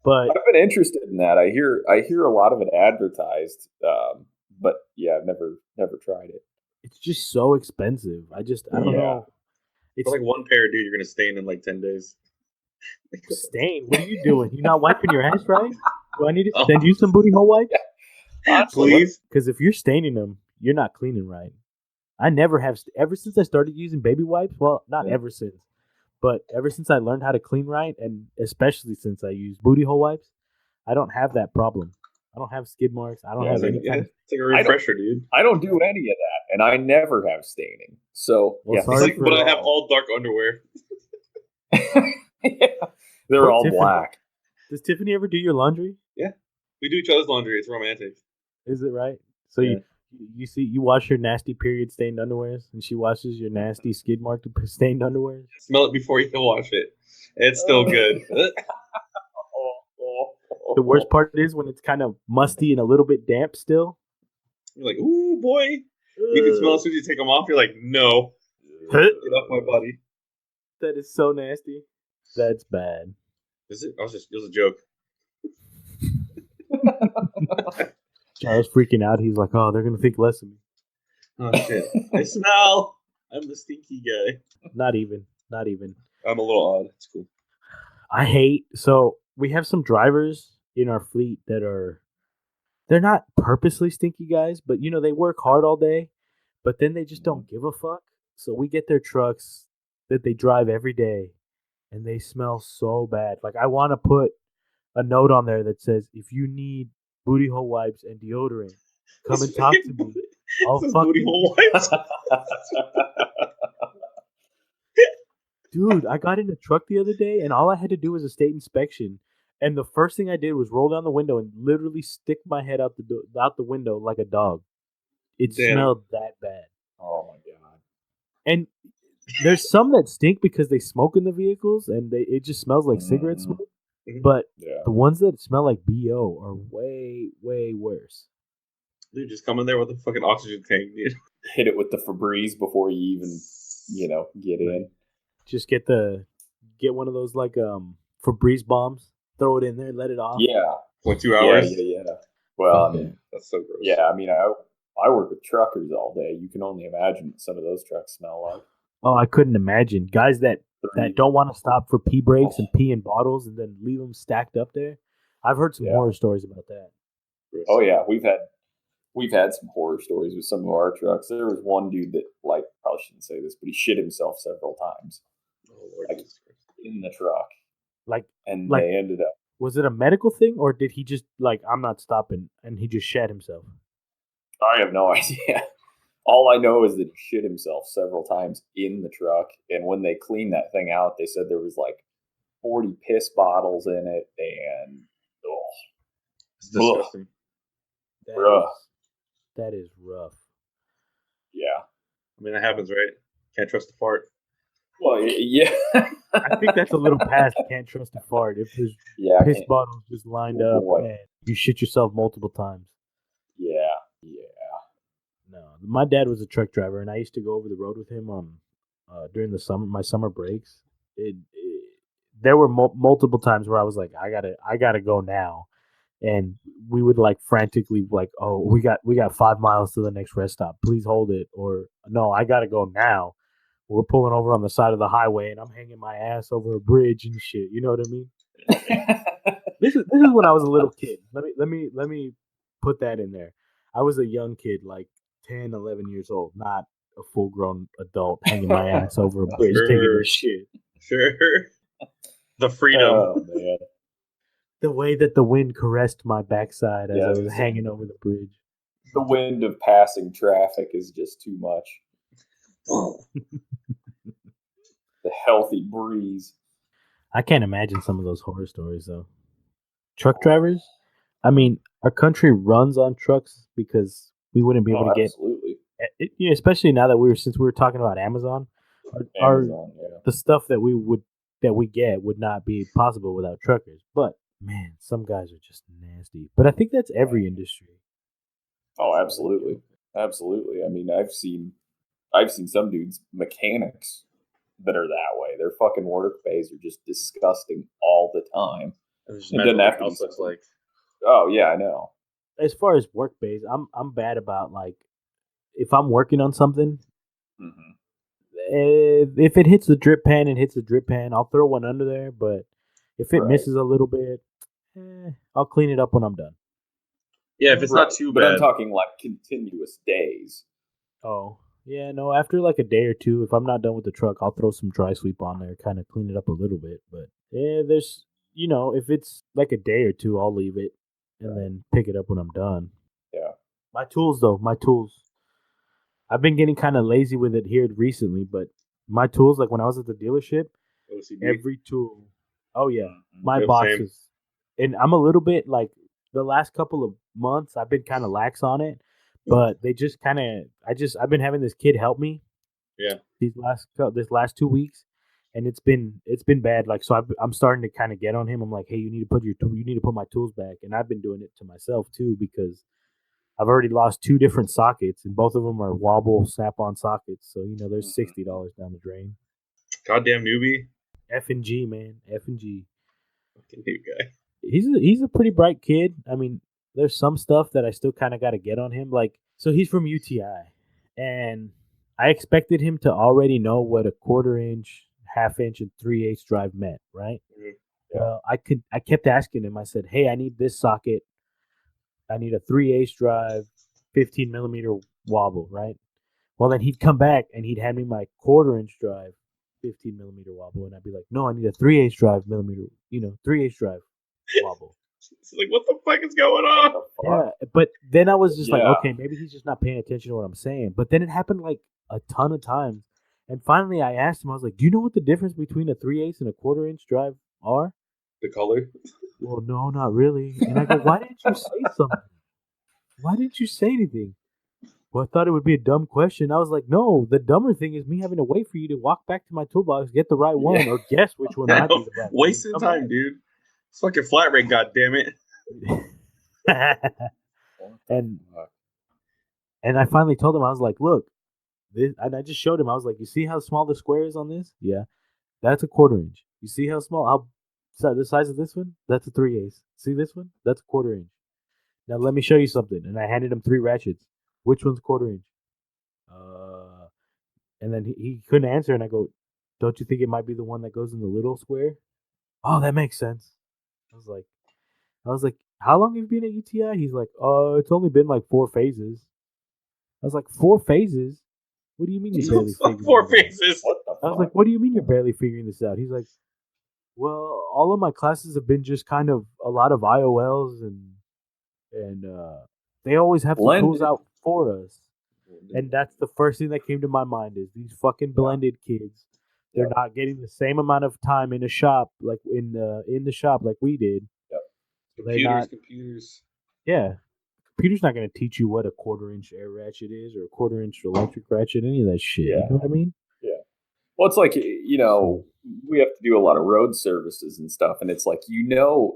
But I've been interested in that. I hear a lot of it advertised, but yeah, I've never tried it. It's just so expensive. I don't know. It's like one pair, dude. You're gonna stain in like 10 days. Stain? What are you doing? You're not wiping your ass right? Do I need to send you some booty hole wipes? Please. Because if you're staining them, you're not cleaning right. I never have. Ever since I started using baby wipes, well, not ever since, but ever since I learned how to clean right, and especially since I use booty hole wipes, I don't have that problem. I don't have skid marks. I don't have any kind of... It's like a refresher, dude. I don't do any of that, and I never have staining. So, but I have all dark underwear. They're all black. Does Tiffany ever do your laundry? Yeah. We do each other's laundry. It's romantic. Is it right? So you wash your nasty period stained underwears, and she washes your nasty skid mark stained underwears? Smell it before you wash it. It's still good. The worst part is when it's kind of musty and a little bit damp still. You're like, ooh, boy. You can smell as soon as you take them off. You're like, no. Get off my body. That is so nasty. That's bad. Is it? It was a joke. Charles freaking out. He's like, oh, they're going to think less of me. Oh, shit. I smell. I'm the stinky guy. Not even. I'm a little odd. It's cool. So we have some drivers in our fleet that they're not purposely stinky guys, but they work hard all day, but then they just don't give a fuck. So we get their trucks that they drive every day and they smell so bad. Like, I want to put a note on there that says, if you need booty hole wipes and deodorant, come and talk to me. I'll fuck booty hole wipes. Dude, I got in a truck the other day and all I had to do was a state inspection. And the first thing I did was roll down the window and literally stick my head out the window like a dog. It smelled that bad. Oh my god! And there's some that stink because they smoke in the vehicles and it just smells like cigarette smoke. But the ones that smell like BO are way, way worse. Dude, just come in there with a fucking oxygen tank, dude. Hit it with the Febreze before you even, get in. Just get one of those like Febreze bombs. Throw it in there, let it off. Yeah. What, 2 hours? Yeah. Well, I mean, that's so gross. Yeah, I mean, I work with truckers all day. You can only imagine what some of those trucks smell like. Oh, I couldn't imagine. Guys that don't want to stop for pee breaks and pee in bottles and then leave them stacked up there. I've heard some horror stories about that. Oh yeah, we've had some horror stories with some of our trucks. There was one dude that, like, probably shouldn't say this, but he shit himself several times, in the truck. They ended up. Was it a medical thing, or did he just I'm not stopping, and he just shat himself? I have no idea. All I know is that he shit himself several times in the truck, and when they cleaned that thing out, they said there was 40 piss bottles in it, and it's disgusting. Bruh. That is rough. Yeah. I mean, that happens, right? Can't trust a fart. Well, yeah. I think that's a little past can't trust a fart. If there's piss bottles just lined up and you shit yourself multiple times. Yeah. No, my dad was a truck driver, and I used to go over the road with him on during the summer, my summer breaks. There were multiple times where I was like, I gotta go now, and we would like frantically like, oh, we got 5 miles to the next rest stop. Please hold it, or no, I gotta go now. We're pulling over on the side of the highway, and I'm hanging my ass over a bridge and shit. You know what I mean? This is when I was a little kid. Let me put that in there. I was a young kid, like 10, 11 years old, not a full grown adult hanging my ass over a bridge taking this shit. Sure. The freedom. Oh, man. The way that the wind caressed my backside as I was hanging over the bridge. The wind of passing traffic is just too much. The healthy breeze. I can't imagine some of those horror stories, though. Truck drivers? I mean, our country runs on trucks because we wouldn't be able to get... Absolutely. Especially now that since we were talking about Amazon, the stuff that we get would not be possible without truckers. But man, some guys are just nasty. But I think that's every industry. Oh, absolutely. Absolutely. I mean, I've seen some dudes, mechanics, that are that way. Their fucking work bays are just disgusting all the time. It doesn't have to be looks like. Oh yeah, I know. As far as work bays, I'm bad about like if I'm working on something. Mm-hmm. If it hits the drip pan, it hits the drip pan. I'll throw one under there, but if it misses a little bit, I'll clean it up when I'm done. Yeah, if it's not too bad. But I'm talking like continuous days. Oh, yeah, no, after like a day or two, if I'm not done with the truck, I'll throw some dry sweep on there, kind of clean it up a little bit. But yeah, there's, if it's like a day or two, I'll leave it and then pick it up when I'm done. Yeah. My tools. I've been getting kind of lazy with it here recently, but my tools, like when I was at the dealership, every tool. Oh, yeah. My boxes. And I'm a little bit like the last couple of months, I've been kind of lax on it, but they just kind of, I've been having this kid help me. Yeah. This last 2 weeks. And it's been bad. Like, so I'm starting to kind of get on him. I'm like, hey, you need to put my tools back. And I've been doing it to myself too, because I've already lost 2 different sockets, and both of them are wobble snap-on sockets. So there's $60 down the drain. Goddamn newbie. F&G, man, F&G. Fucking new guy. He's a pretty bright kid. I mean, there's some stuff that I still kind of got to get on him. Like, so he's from UTI, and I expected him to already know what a 1/4 inch, 1/2 inch, and 3/8 drive meant, right? Mm-hmm. Well, I kept asking him. I said, hey, I need this socket. I need a 3/8 drive, 15 millimeter wobble, right? Well, then he'd come back and he'd hand me my 1/4 inch drive, 15 millimeter wobble, and I'd be like, no, I need a 3/8 drive millimeter, 3/8 drive wobble. It's like, what the fuck is going on? Yeah, but then I was just like, okay, maybe he's just not paying attention to what I'm saying. But then it happened like a ton of times, and finally I asked him, I was like, do you know what the difference between a 3/8 and a 1/4 inch drive are? The color? Well, no, not really. And I go, why didn't you say something? Why didn't you say anything? Well, I thought it would be a dumb question. I was like, no, the dumber thing is me having to wait for you to walk back to my toolbox, get the right one, or guess which one might be the right one. Wasting time, dude. It's fucking flat rate, goddammit. And I finally told him, I was like, look, and I just showed him, I was like, you see how small the square is on this? Yeah. That's a 1/4 inch. You see how small? The size of this one? That's a 3/8. See this one? That's a 1/4 inch. Now let me show you something. And I handed him 3 ratchets. Which one's 1/4 inch? And then he couldn't answer. And I go, don't you think it might be the one that goes in the little square? Oh, that makes sense. I was like, how long have you been at UTI? He's like, it's only been like 4 phases. I was like, 4 phases? What do you mean you're barely figuring 4 phases? I was like, what do you mean you're barely figuring this out? He's like, well, all of my classes have been just kind of a lot of IOLs and they always have the tools out for us. And that's the first thing that came to my mind is these fucking blended kids. They're not getting the same amount of time in a shop like in the shop like we did. Yep. So computers. Yeah. Peter's not going to teach you what a 1/4-inch air ratchet is or a 1/4-inch electric ratchet, any of that shit. Yeah. You know what I mean? Yeah. Well, it's like, we have to do a lot of road services and stuff. And it's like,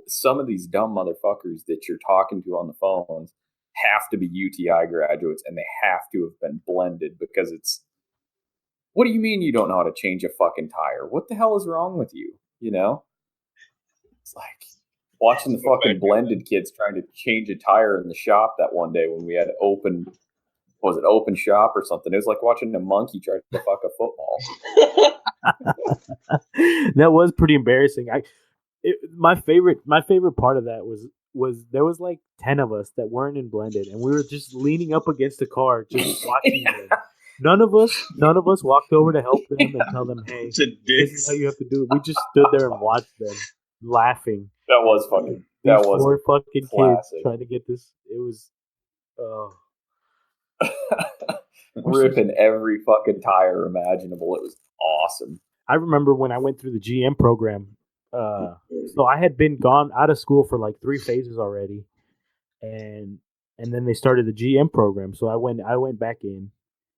some of these dumb motherfuckers that you're talking to on the phones have to be UTI graduates and they have to have been blended because what do you mean you don't know how to change a fucking tire? What the hell is wrong with you? It's like watching the fucking blended kids trying to change a tire in the shop that one day when we had open shop or something. It was like watching a monkey try to fuck a football. That was pretty embarrassing. My favorite part of that was there was like 10 of us that weren't in blended, and we were just leaning up against the car, just watching them. None of us walked over to help them and tell them, "Hey, this is how you have to do it." We just stood there and watched them, laughing. That was funny. That was 4 fucking classic. kids trying to get this. It was, ripping every fucking tire imaginable. It was awesome. I remember when I went through the GM program. So I had been gone out of school for like 3 phases already, and then they started the GM program. So I went back in,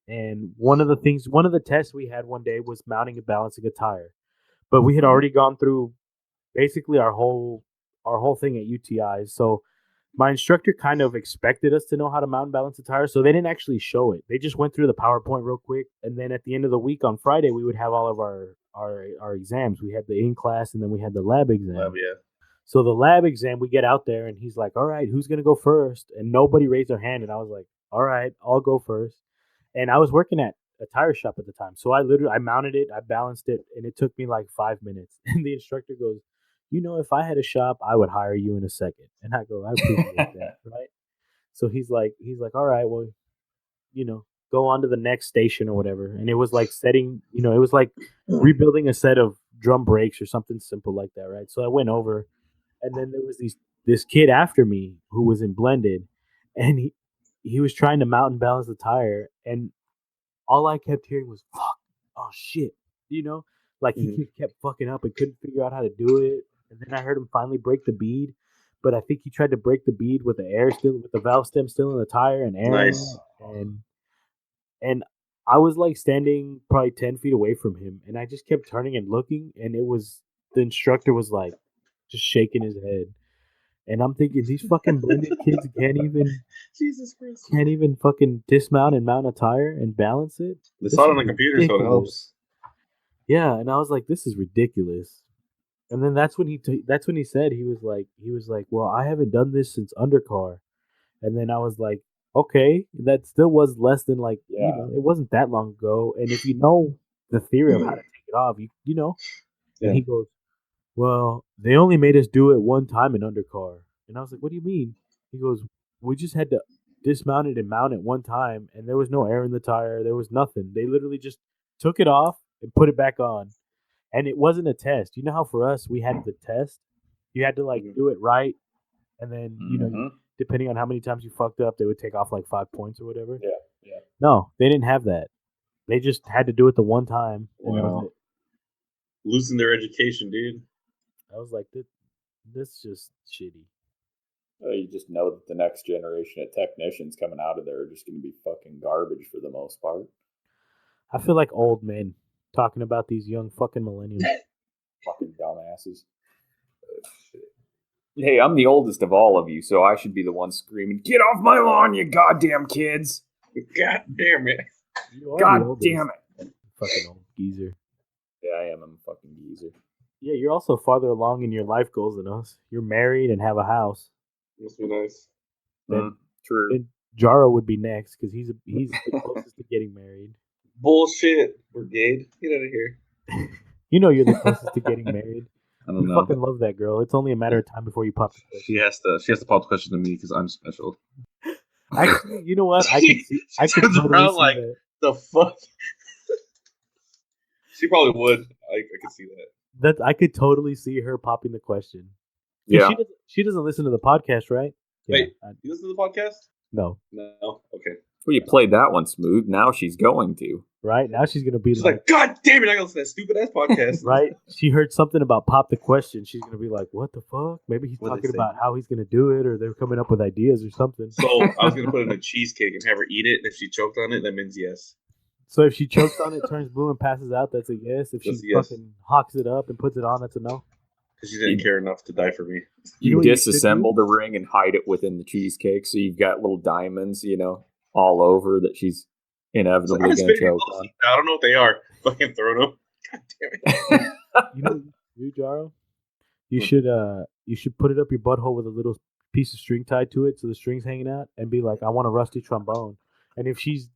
and one of the tests we had one day was mounting and balancing a tire, but we had already gone through basically our whole thing at UTI. So my instructor kind of expected us to know how to mount and balance a tire, so they didn't actually show it. They just went through the PowerPoint real quick, and then at the end of the week on Friday, we would have all of our exams. We had the in-class, and then we had the lab exam. Yeah. So the lab exam, we get out there, and he's like, all right, who's going to go first? And nobody raised their hand, and I was like, all right, I'll go first. And I was working at a tire shop at the time, so I mounted it, I balanced it, and it took me like 5 minutes. And the instructor goes, if I had a shop, I would hire you in a second. And I go, I appreciate that, right? So he's like, all right, well, go on to the next station or whatever. And it was like it was like rebuilding a set of drum brakes or something simple like that, right? So I went over, and then there was this kid after me who was in blended, and he was trying to mount and balance the tire, and all I kept hearing was fuck, oh shit, like he kept fucking up and couldn't figure out how to do it. And then I heard him finally break the bead, but I think he tried to break the bead with the valve stem still in the tire and air. Nice. And I was like standing probably 10 feet away from him, and I just kept turning and looking, and the instructor was like just shaking his head. And I'm thinking, these fucking blended kids can't even fucking dismount and mount a tire and balance it. They saw it on the computer, ridiculous. So it helps. Yeah, and I was like, this is ridiculous. And then that's when he said, he was like, well, I haven't done this since undercar. And then I was like, okay, that still was less than it wasn't that long ago. And if you know the theory of how to take it off, you know. Yeah. And he goes, well, they only made us do it one time in undercar. And I was like, what do you mean? He goes, we just had to dismount it and mount it one time, and there was no air in the tire. There was nothing. They literally just took it off and put it back on. And it wasn't a test. You know how for us, we had the test? You had to, do it right. And then, depending on how many times you fucked up, they would take off, 5 points or whatever. Yeah. No, they didn't have that. They just had to do it the one time. And that was it. Losing their education, dude. I was like, this is just shitty. Well, you just know that the next generation of technicians coming out of there are just going to be fucking garbage for the most part. I feel like old men talking about these young fucking millennials. Fucking dumbasses. Hey, I'm the oldest of all of you, so I should be the one screaming, get off my lawn, you goddamn kids! God damn it. God damn it. Fucking old geezer. Yeah, I am. I'm a fucking geezer. Yeah, you're also farther along in your life goals than us. You're married and have a house. Must be nice. True. Then Jaro would be next because he's the closest to getting married. Bullshit, brigade. Get out of here. You know you're the closest to getting married. I don't know. Fucking love that girl. It's only a matter of time before you pop the question. She has to pop the question to me because I'm special. Actually, you know what? I could totally see like, that. The fuck? She probably would. I could see that. I could totally see her popping the question. She doesn't listen to the podcast, right? Wait, you listen to the podcast? No. Okay. Well, you played that one smooth. Now she's going to. Right? Now she's going to be She's like, God damn it, I gotta listen to that stupid ass podcast. Right? She heard something about Pop the Question. She's going to be like, what the fuck? Maybe he's What'd they talking say? about how he's going to do it, or they're coming up with ideas or something. So I was gonna put it in a cheesecake and have her eat it, and if she choked on it, that means yes. So if she chokes on it, turns blue, and passes out, that's a yes. If she That's a yes. fucking hawks it up and puts it on, that's a no. Because she didn't care enough to die for me. You know You what you should disassemble do? the ring and hide it within the cheesecake, so you've got little diamonds, all over that she's inevitably I'm going to spitting choke those on. things out. I don't know what they are. Fucking throw them. God damn it. You know, Jaro, you should put it up your butthole with a little piece of string tied to it, so the string's hanging out, and be like, I want a rusty trombone. And if she's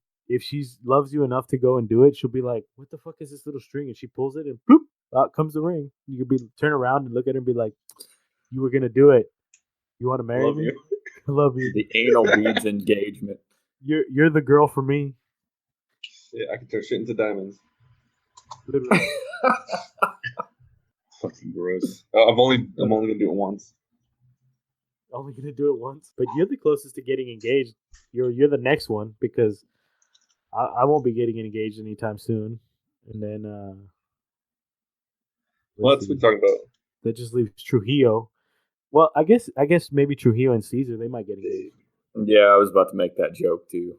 loves you enough to go and do it, she'll be like, what the fuck is this little string? And she pulls it, and boop, out comes the ring. You could turn around and look at her and be like, you were gonna do it. You want to marry Love me? you. I love you. The anal beads engagement. You're the girl for me. Yeah, I can turn shit into diamonds. Literally. Fucking gross. I'm only gonna do it once. Only gonna do it once, but you're the closest to getting engaged. You're the next one because I won't be getting engaged anytime soon. And then What else we talking about? that just leaves Trujillo. Well, I guess maybe Trujillo and Caesar, they might get engaged. Yeah, I was about to make that joke too.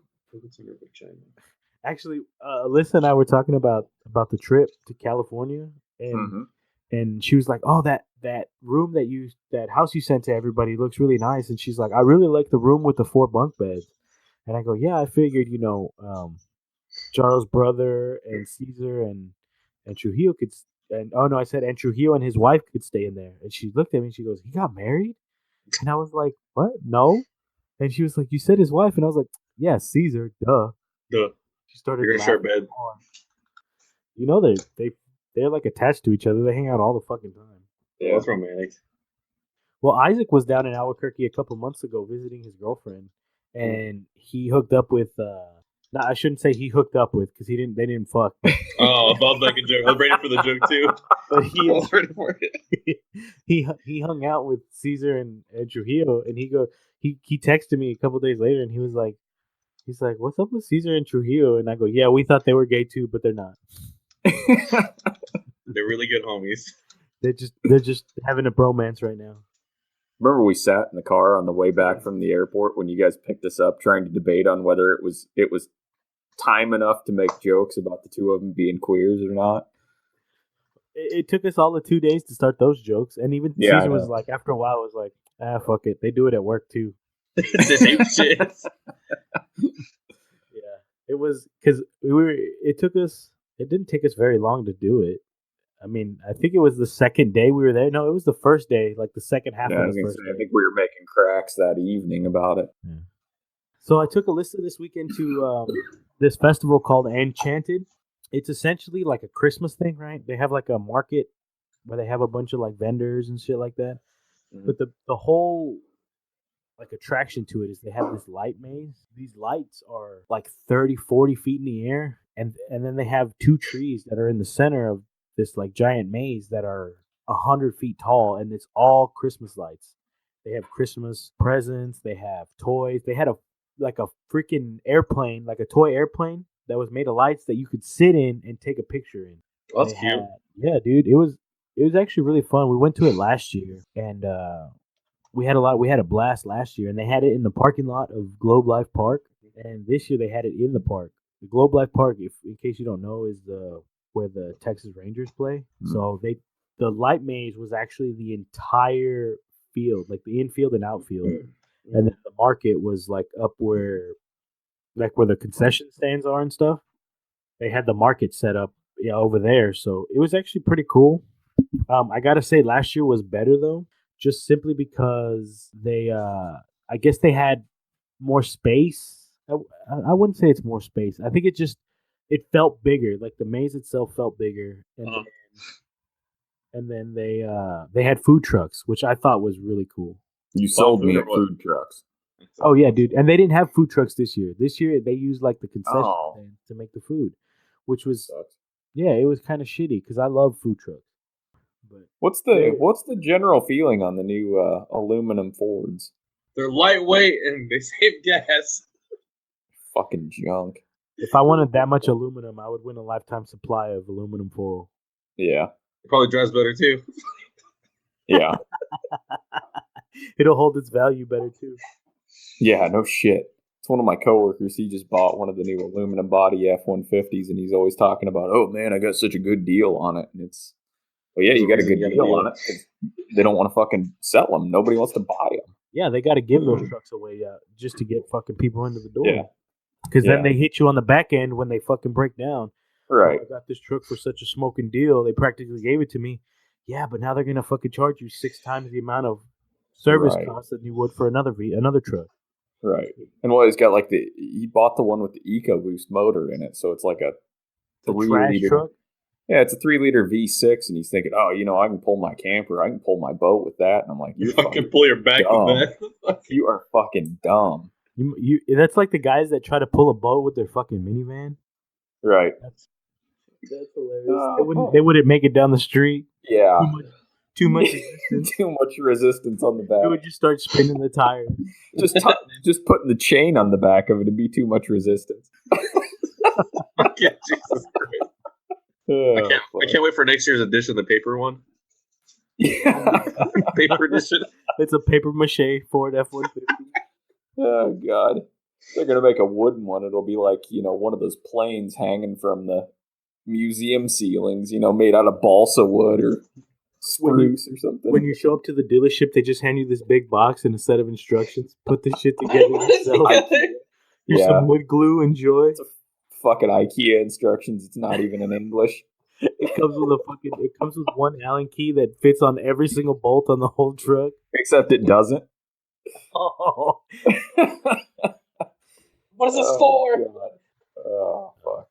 Actually, Alyssa and I were talking about the trip to California, and and she was like, "Oh, that room that house you sent to everybody looks really nice." And she's like, "I really like the room with the 4 bunk beds." And I go, "Yeah, I figured, Charles' brother and Caesar and Trujillo could." And oh no, I said, and Trujillo and his wife could stay in there. And she looked at me and she goes, "He got married?" And I was like, "What? No." And she was like, "You said his wife?" And I was like, "Yeah, Caesar, duh." Duh. She started. You're gonna share a bed. You know they're like attached to each other. They hang out all the fucking time. Yeah, that's romantic. Well, Isaac was down in Albuquerque a couple months ago visiting his girlfriend, and he hooked up with. No, I shouldn't say he hooked up with because they didn't fuck. Oh, I was making a joke. I was ready for the joke too. But I was ready for it. he hung out with Caesar and Trujillo, and he texted me a couple days later, and he's like, "What's up with Caesar and Trujillo?" And I go, "Yeah, we thought they were gay too, but they're not. They're really good homies. They're just having a bromance right now." Remember we sat in the car on the way back from the airport when you guys picked us up trying to debate on whether it was time enough to make jokes about the two of them being queers or not? It took us all the 2 days to start those jokes, and even Yeah, Caesar was like, after a while, was like, fuck it, they do it at work too. It's the same shit. Yeah, it was because it didn't take us very long to do it. I mean, I think it was the second day we were there. No, it was the first day, like the second half Yeah, I of was the gonna first say, day. I think we were making cracks that evening about it. Yeah. So I took Alyssa this weekend to this festival called Enchanted. It's essentially like a Christmas thing, right? They have like a market where they have a bunch of like vendors and shit like that. Mhm. But the whole like attraction to it is they have this light maze. These lights are like 30, 40 feet in the air. And then they have 2 trees that are in the center of this like giant maze that are 100 feet tall. And it's all Christmas lights. They have Christmas presents. They have toys. They had a freaking airplane, like a toy airplane that was made of lights that you could sit in and take a picture in. Well, that's They cute. yeah, dude, it was actually really fun. We went to it last year, and we had a blast last year. And they had it in the parking lot of Globe Life Park, and this year they had it in the park. The Globe Life Park, if in case you don't know, is where the Texas Rangers play. Mhm. So the light maze was actually the entire field, like the infield and outfield. And then the market was like up where the concession stands are and stuff. They had the market set up over there. So it was actually pretty cool. I gotta say last year was better though, just simply because I guess they had more space. I wouldn't say it's more space. I think it felt bigger. Like the maze itself felt bigger. And then they had food trucks, which I thought was really cool. You sold me food or at what? food trucks. Oh yeah, dude. And they didn't have food trucks this year. This year they used like the concession Oh. stand to make the food, which was Sucks. it was kind of shitty because I love food trucks. But What's the general feeling on the new aluminum Fords? They're lightweight and they save gas. fucking junk. If I wanted that much aluminum, I would win a lifetime supply of aluminum foil. Yeah. It probably drives better too. Yeah. It'll hold its value better too. Yeah, no shit. It's one of my coworkers. He just bought one of the new aluminum body F-150s, and he's always talking about, oh, man, I got such a good deal on it. And it's, well, yeah, you got a good deal on it. 'Cause they don't want to fucking sell them. Nobody wants to buy them. Yeah, they got to give those trucks away just to get fucking people into the door. Yeah. Because then they hit you on the back end when they fucking break down. Right. Oh, I got this truck for such a smoking deal. They practically gave it to me. Yeah, but now they're going to fucking charge you 6 times the amount of service costs that you would for another truck. Right. And well, he's got like he bought the one with the EcoBoost motor in it. So it's like a 3-liter truck? Yeah, it's a 3-liter V6. And he's thinking, oh, I can pull my camper. I can pull my boat with that. And I'm like, you fucking pull your back with that. You are fucking dumb. You that's like the guys that try to pull a boat with their fucking minivan. Right. That's hilarious. They wouldn't make it down the street. Yeah. Too much resistance. Too much resistance on the back. It would just start spinning the tire. just putting the chain on the back of it would be too much resistance. Jesus Christ. I can't wait for next year's edition, the paper one. Yeah. Paper edition. It's a paper mache Ford F-150. Oh, God. They're going to make a wooden one. It'll be like, one of those planes hanging from the museum ceilings, made out of balsa wood or spruce or something. When you show up to the dealership, they just hand you this big box and a set of instructions. Put this shit together yourself. Here's some wood glue. Enjoy. It's a fucking IKEA instructions. It's not even in English. It comes with one Allen key that fits on every single bolt on the whole truck. Except it doesn't. Oh. What is this for? God. Oh, fuck.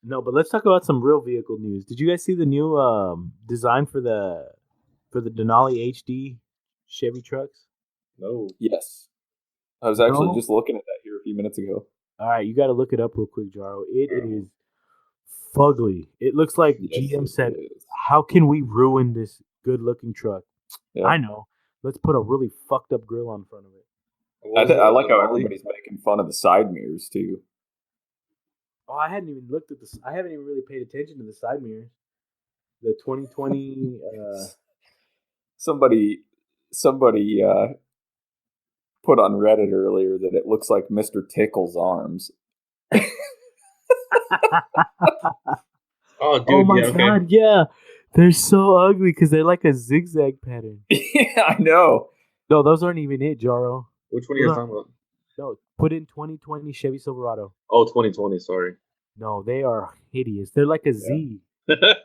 No, but let's talk about some real vehicle news. Did you guys see the new design for the Denali HD Chevy trucks? No. Yes. I was actually just looking at that here a few minutes ago. All right, you got to look it up real quick, Jaro. It is fugly. It looks like GM said, how can we ruin this good-looking truck? Yeah. I know. Let's put a really fucked up grill on front of it. I like how everybody's making fun of the side mirrors too. Oh, I hadn't even looked at this. I haven't even really paid attention to the side mirrors. The 2020. Somebody put on Reddit earlier that it looks like Mr. Tickle's arms. Oh my God! Yeah, they're so ugly because they're like a zigzag pattern. Yeah, I know. No, those aren't even it, Jaro. Which one are you talking about? No, put in 2020 Chevy Silverado. Oh, 2020, sorry. No, they are hideous. They're like a Z. That's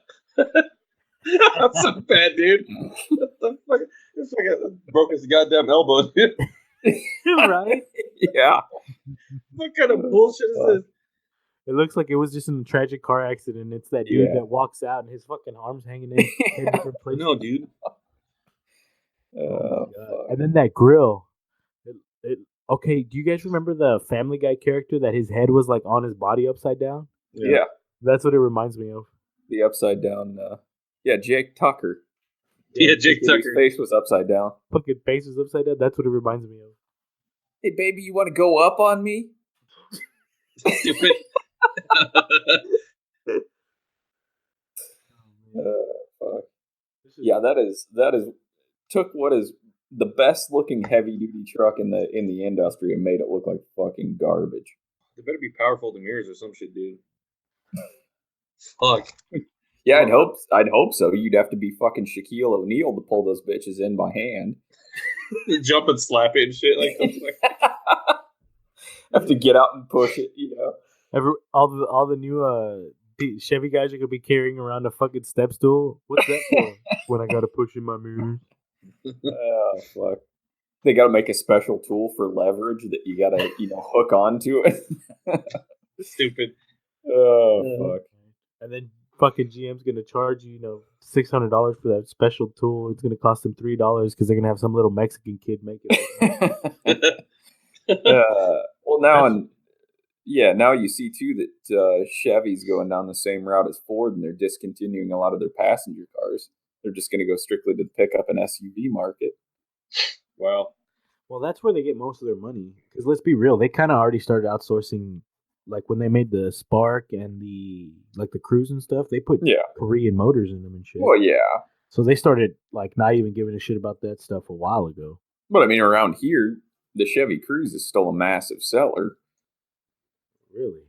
so bad, dude. What the fuck? This fucking broke his goddamn elbow, dude. Right? Yeah. What kind of bullshit is this? It looks like it was just in a tragic car accident. It's that dude that walks out and his fucking arms hanging in different places. No, dude. And then that grill. Okay, do you guys remember the Family Guy character that his head was like on his body upside down? Yeah. That's what it reminds me of. The upside down. Jake Tucker. Yeah, Jake Tucker. His face was upside down. Fucking face was upside down. That's what it reminds me of. Hey, baby, you want to go up on me? Stupid. Fuck. Yeah, that is took what is the best looking heavy duty truck in the industry and made it look like fucking garbage. They better be powerful to mirrors or some shit, dude. Fuck. Yeah, I'd hope so. You'd have to be fucking Shaquille O'Neal to pull those bitches in by hand. Jump and slap it and shit like. Have to get out and push it, All the new Chevy guys are gonna be carrying around a fucking step stool. What's that for? When I gotta push in my mirror. Oh fuck! They gotta make a special tool for leverage that you gotta hook onto it. Stupid. Oh fuck! And then fucking GM's gonna charge you $600 for that special tool. It's gonna cost them $3 because they're gonna have some little Mexican kid make it. Well, now you see too that Chevy's going down the same route as Ford, and they're discontinuing a lot of their passenger cars. They're just going to go strictly to the pickup and SUV market. Wow. Well, that's where they get most of their money. Because let's be real, they kind of already started outsourcing like when they made the Spark and the Cruise and stuff, they put Yeah. Korean motors in them and shit. Well, yeah. So they started like not even giving a shit about that stuff a while ago. But I mean, around here, the Chevy Cruze is still a massive seller. Really?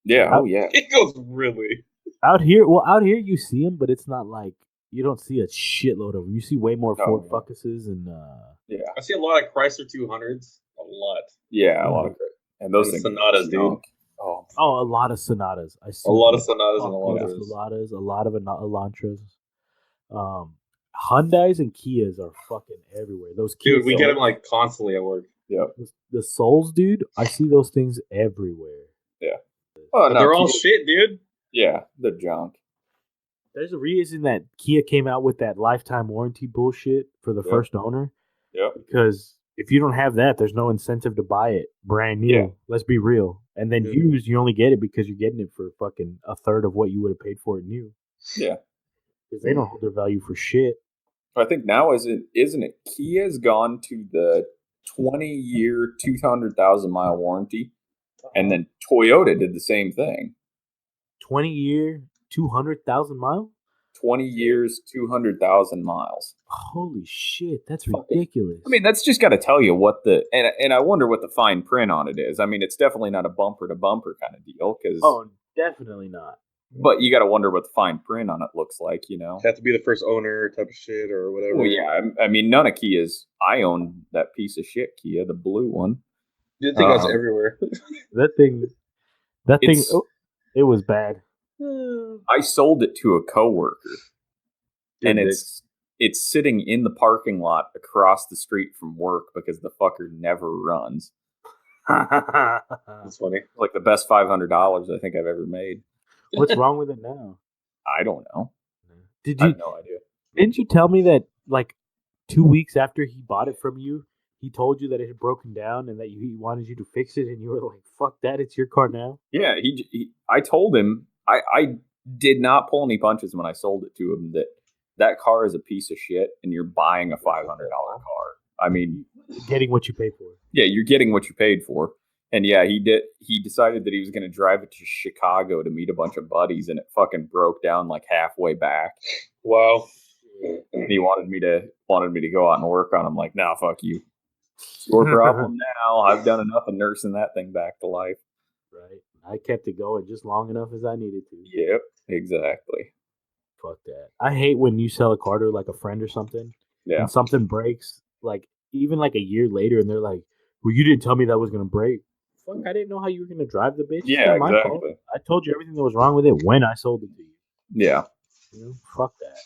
Yeah. Oh, yeah. It goes really. Out here you see them, but it's not like you don't see a shitload of them. You see way more No. Ford Focuses and Yeah. I see a lot of Chrysler 200s. A lot. Yeah, a lot of and those And things Sonatas, dude. junk. a lot of Sonatas. I see A lot of Sonatas and a lot fucking of those. Sonatas, a lot of Elantras. Hyundais and Kias are fucking everywhere. Those Kia Dude, we get Souls- them like constantly at work. Yeah. the Souls, dude. I see those things everywhere. Oh, But no, they're all Kia- shit, dude. Yeah, they're junk. There's a reason that Kia came out with that lifetime warranty bullshit for the Yep. first owner. Yep. Because if you don't have that, there's no incentive to buy it brand new. Yeah. Let's be real. And then Yeah. used, you only get it because you're getting it for fucking a third of what you would have paid for it new. Yeah. Because they don't hold their value for shit. I think now isn't it? Kia's gone to the 20-year, 200,000-mile warranty, and then Toyota did the same thing. 20-year, 200,000 mile? 20 years, 200,000 miles. Holy shit, that's Fucking- ridiculous. I mean, that's just got to tell you what the and I wonder what the fine print on it is. I mean, it's definitely not a bumper to bumper kind of deal, because definitely not. but you got to wonder what the fine print on it looks like, you know. Have to be the first owner type of shit or whatever. Well, yeah, I mean, none of Kia's. I own that piece of shit Kia, the blue one. You think that's everywhere. That thing, It's- it was bad. I sold it to a coworker, and Dude, it's sitting in the parking lot across the street from work because the fucker never runs. That's funny. It's like the best $500 I think I've ever made. What's wrong with it now? I don't know. Did I you have no idea. didn't you tell me that like 2 weeks after he bought it from you, he told you that it had broken down and that he wanted you to fix it, and you were like, "Fuck that! It's your car now." Yeah, I told him I did not pull any punches when I sold it to him that car is a piece of shit and you're buying a $500 car. I mean, Getting what you pay for. yeah, you're getting what you paid for. And yeah, he decided that he was going to drive it to Chicago to meet a bunch of buddies, and it fucking broke down like halfway back. Wow. And he wanted me to go out and work on him. Like, nah, fuck you. It's your problem now. I've done enough of nursing that thing back to life. Right. I kept it going just long enough as I needed to. Yep, exactly. Fuck that. I hate when you sell a car to like a friend or something, Yeah. and something breaks, like even like a year later, and they're like, "Well, you didn't tell me that was gonna break." Fuck, I didn't know how you were gonna drive the bitch. It's Yeah, not my fault. exactly. I told you everything that was wrong with it when I sold it to you. Yeah, You know, fuck that.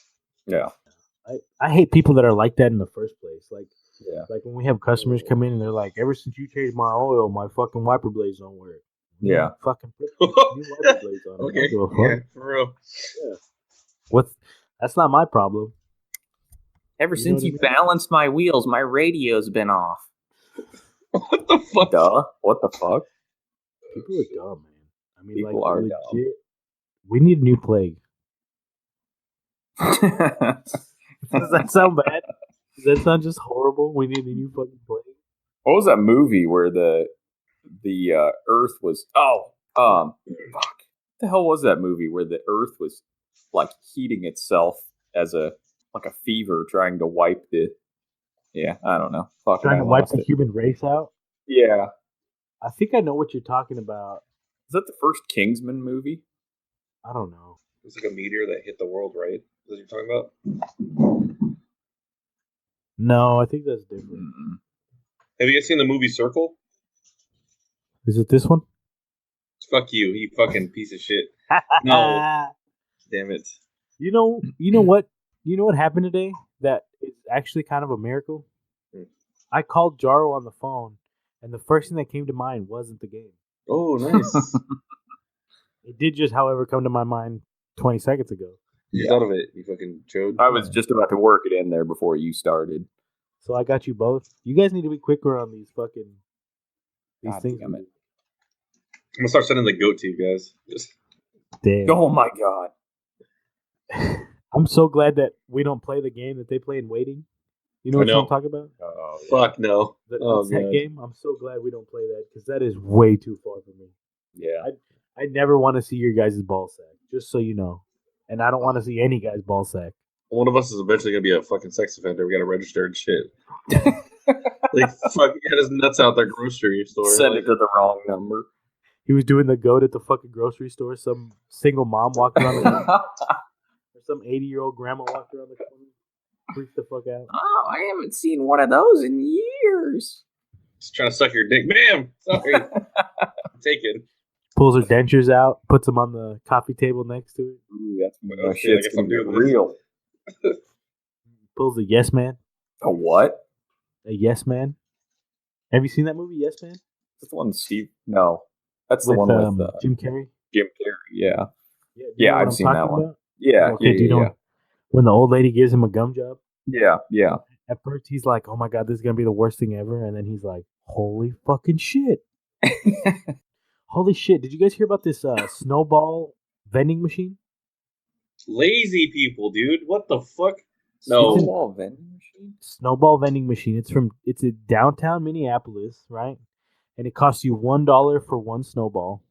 yeah, I hate people that are like that in the first place. Like yeah. when we have customers come in and they're like, "Ever since you changed my oil, my fucking wiper blades don't work." Yeah. Fucking put new wiper blades on. Okay. I don't give a fuck. Yeah, for real. That's not my problem. Ever You know what I mean? balanced my wheels, my radio's been off. What the fuck? Duh. What the fuck? People are dumb, man. I mean, People like are legit. dumb. We need a new plague. Does that sound bad? Does that sound just horrible? We need a new fucking plague. What was that movie where the Earth was? Fuck. What the hell was that movie where the Earth was like heating itself as a fever, trying to wipe the? Yeah, I don't know. Fucking Trying I to wipe lost the it. human race out. Yeah, I think I know what you're talking about. is that the first Kingsman movie? I don't know. It was like a meteor that hit the world, right? Is that what you're talking about? No, I think that's different. Mm-mm. Have you guys seen the movie Circle? Is it this one? Fuck you, you fucking piece of shit. No. Damn it. You know what? You know what happened today? That is actually kind of a miracle. Hmm. I called Jaro on the phone, and the first thing that came to mind wasn't the game. Oh, nice. It did just, however, come to my mind 20 seconds ago. You thought of it, you fucking chode. I was just about to work it in there before you started. So I got you both. You guys need to be quicker on these fucking God things. damn it. I'm gonna start sending the goat to you guys. Just Damn. Oh my god. I'm so glad that we don't play the game that they play in waiting. You know I what know. I'm talking about? Oh, yeah. fuck no. The Oh set god. game. I'm so glad we don't play that because that is way too far for me. Yeah. I never want to see your guys' ball sack, just so you know. And I don't want to see any guy's ball sack. One of us is eventually gonna be a fucking sex offender. We gotta register and shit. Like fucking had his nuts out their grocery store. Send Like, it to the wrong number. He was doing the goat at the fucking grocery store. Some single mom walked around the corner. Or some 80-year-old grandma walked around the corner. Freaked the fuck out. Oh, I haven't seen one of those in years. just trying to suck your dick, ma'am. Sorry, take it. Pulls her dentures out, puts them on the coffee table next to it. Ooh, that's Oh, oh, shit, I shit's guess gonna I'm get doing this. real. Pulls a yes man. A what? A yes man. Have you seen that movie, Yes Man? That's the one Steve. No, that's the With one with Jim Carrey. Jim Carrey. Yeah, Do you yeah, know what I've I'm seen that talking one. about? Yeah, Okay, do you know when the old lady gives him a gum job? yeah. At first, he's like, "Oh my god, this is gonna be the worst thing ever," and then he's like, "Holy fucking shit! Holy shit! Did you guys hear about this snowball vending machine? Lazy people, dude. What the fuck? No. Snowball vending machine. Snowball vending machine. It's in downtown Minneapolis, right? And it costs you $1 for one snowball,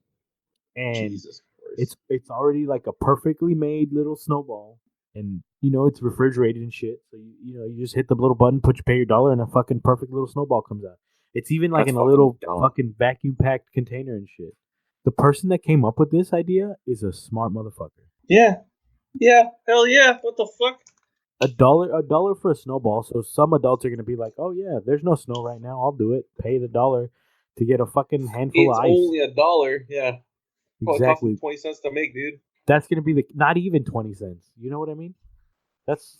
and Jesus Christ. it's already like a perfectly made little snowball, and it's refrigerated and shit. So you just hit the little button, pay your dollar, and a fucking perfect little snowball comes out. It's even like That's in a fucking little dumb. fucking vacuum packed container and shit. The person that came up with this idea is a smart motherfucker. Yeah. Yeah. Hell yeah. What the fuck? $1 for a snowball. So some adults are gonna be like, "Oh yeah, there's no snow right now. I'll do it. Pay the $1 to get a fucking handful It's of ice." only $1. Yeah. Probably cost me Exactly. 20 cents to make, dude. That's gonna be not even 20 cents. You know what I mean? That's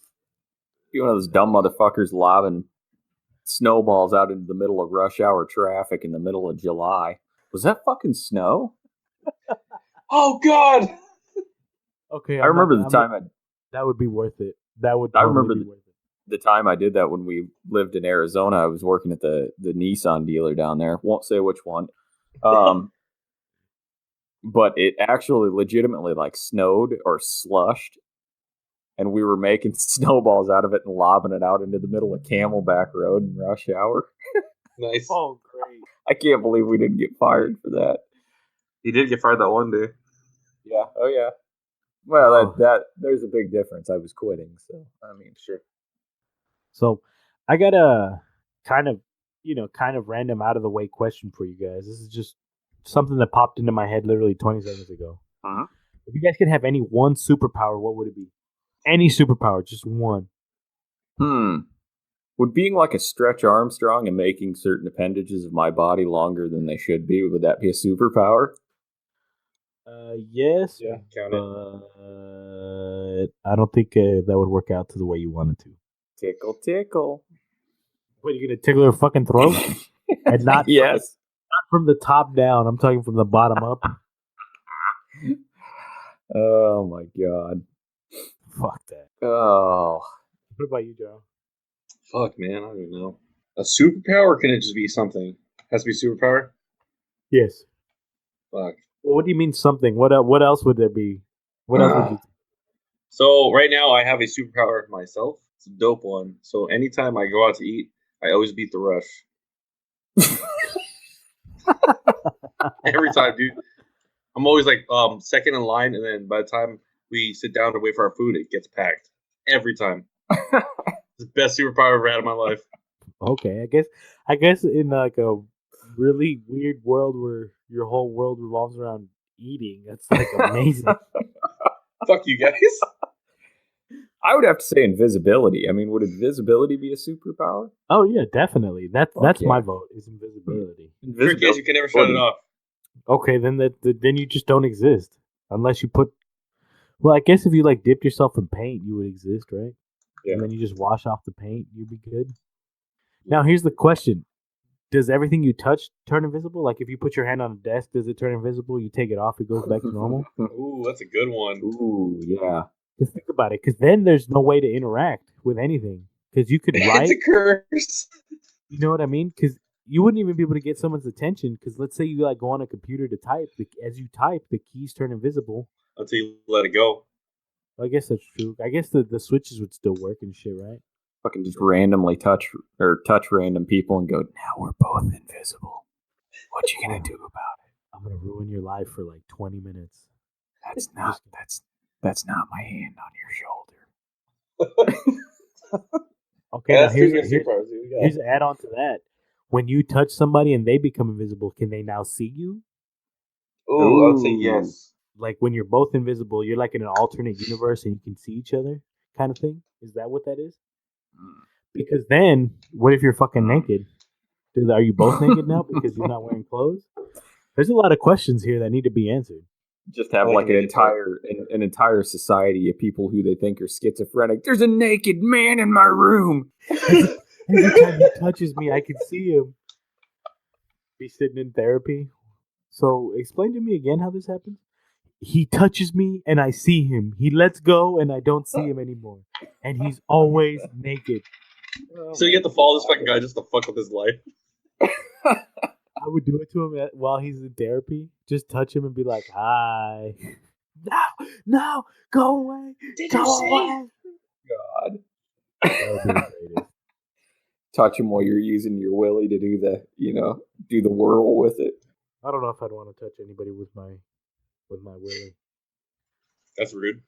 You one of those dumb motherfuckers lobbing snowballs out into the middle of rush hour traffic in the middle of July. Was that fucking snow? Oh God. okay. I remember the time that would be worth it. That would I totally remember be worth it. the time I did that when we lived in Arizona. I was working at the Nissan dealer down there. Won't say which one. But it actually legitimately like snowed or slushed, and we were making snowballs out of it and lobbing it out into the middle of Camelback Road in rush hour. Nice. Oh, great. I can't believe we didn't get fired for that. He did get fired that one day. Yeah. Oh yeah. Well, that there's a big difference. I was quitting, so I mean, sure. So I got a kind of random out of the way question for you guys. This is just something that popped into my head literally 20 seconds ago. Uh-huh. If you guys could have any one superpower, what would it be? Any superpower, just one. Would being like a Stretch Armstrong and making certain appendages of my body longer than they should be, would that be a superpower? Yes. Yeah, count it. I don't think that would work out to the way you wanted to. Tickle, tickle. What, you gonna tickle her fucking throat? And not yes. not from the top down. I'm talking from the bottom up. Oh my god. Fuck that. Oh. What about you, Joe? Fuck, man. I don't even know. A superpower, or can it just be something? Has to be superpower? Yes. Fuck. Well, what do you mean something? What else would there be? What else would you? So right now I have a superpower myself. It's a dope one. So anytime I go out to eat, I always beat the rush. Every time, dude. I'm always like second in line, and then by the time we sit down to wait for our food, it gets packed. Every time. It's the best superpower I've ever had in my life. Okay, I guess in like a really weird world where your whole world revolves around eating, that's like amazing. Fuck you guys. I would have to say invisibility. I mean, would invisibility be a superpower? Oh yeah, definitely. That's yeah. my vote is invisibility. Trick is you can never shut it off. Okay, then then you just don't exist unless you put. Well, I guess if you like dipped yourself in paint, you would exist, right? Yeah. And then you just wash off the paint, you'd be good. Now here's the question: does everything you touch turn invisible? Like if you put your hand on a desk, does it turn invisible? You take it off, it goes back to normal. Ooh, that's a good one. Ooh, yeah. Just think about it, because then there's no way to interact with anything. Because you could write. It's a curse. You know what I mean? Because you wouldn't even be able to get someone's attention. Because let's say you like go on a computer to type. As you type, the keys turn invisible. Until you let it go. I guess that's true. I guess the switches would still work and shit, right? Fucking just randomly touch random people and go, now we're both invisible. What you gonna do about it? I'm gonna ruin your life for like 20 minutes. That's not my hand on your shoulder. Okay, Yeah, now that's two good superpowers. Here we go. here's an add on to that. When you touch somebody and they become invisible, can they now see you? Ooh, I would say yes. Like when you're both invisible, you're like in an alternate universe and you can see each other, kind of thing. Is that what that is? Because then, what if you're fucking naked? Are you both naked now because you're not wearing clothes? There's a lot of questions here that need to be answered. Just have like an entire society of people who they think are schizophrenic. There's a naked man in my room. Every time he touches me, I can see him. Be sitting in therapy. So explain to me again how this happens. He touches me and I see him. He lets go and I don't see him anymore. And he's always naked. So you get to follow this fucking guy just to fuck with his life. I would do it to him while he's in therapy. Just touch him and be like, "Hi." No, go away. Go away. God. That would be the greatest. Touch him while you're using your willy to do the whirl with it. I don't know if I'd want to touch anybody with my willy. That's rude.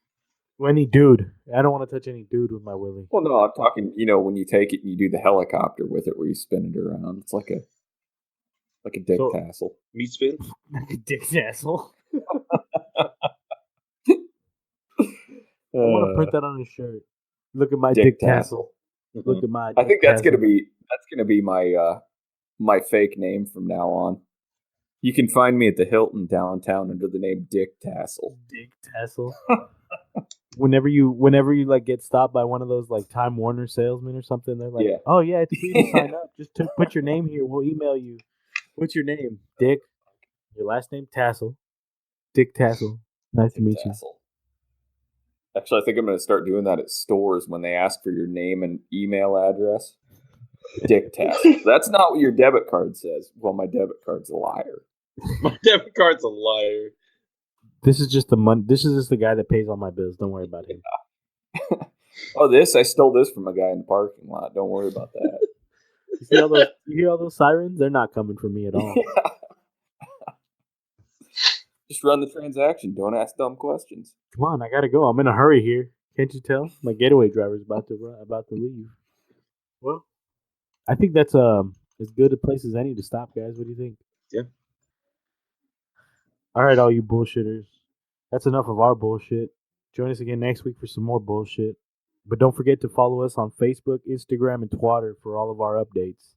Any dude. I don't want to touch any dude with my willy. Well, no, I'm talking, when you take it and you do the helicopter with it where you spin it around. It's like a dick tassel. Meat spin? Like a dick tassel. I want to print that on his shirt. Look at my dick tassel. Mm-hmm. Look at my. I think that's gonna be my fake name from now on. You can find me at the Hilton downtown under the name Dick Tassel. Dick Tassel. Whenever you like get stopped by one of those like Time Warner salesmen or something, they're like, "Oh yeah, it's free to sign up. Just put your name here. We'll email you. What's your name? Dick. Your last name Tassel. Dick Tassel. Nice to meet you." Actually, I think I'm going to start doing that at stores when they ask for your name and email address. Dick Tassel. That's not what your debit card says. Well, my debit card's a liar. My debit card's a liar. This is just the guy that pays all my bills. Don't worry about him. I stole this from a guy in the parking lot. Don't worry about that. You hear all those sirens? They're not coming for me at all. Just run the transaction. Don't ask dumb questions. Come on, I gotta go. I'm in a hurry here. Can't you tell? My getaway driver's about to leave. Well, I think that's as good a place as any to stop, guys. What do you think? Yeah. All right, all you bullshitters. That's enough of our bullshit. Join us again next week for some more bullshit. But don't forget to follow us on Facebook, Instagram, and Twitter for all of our updates.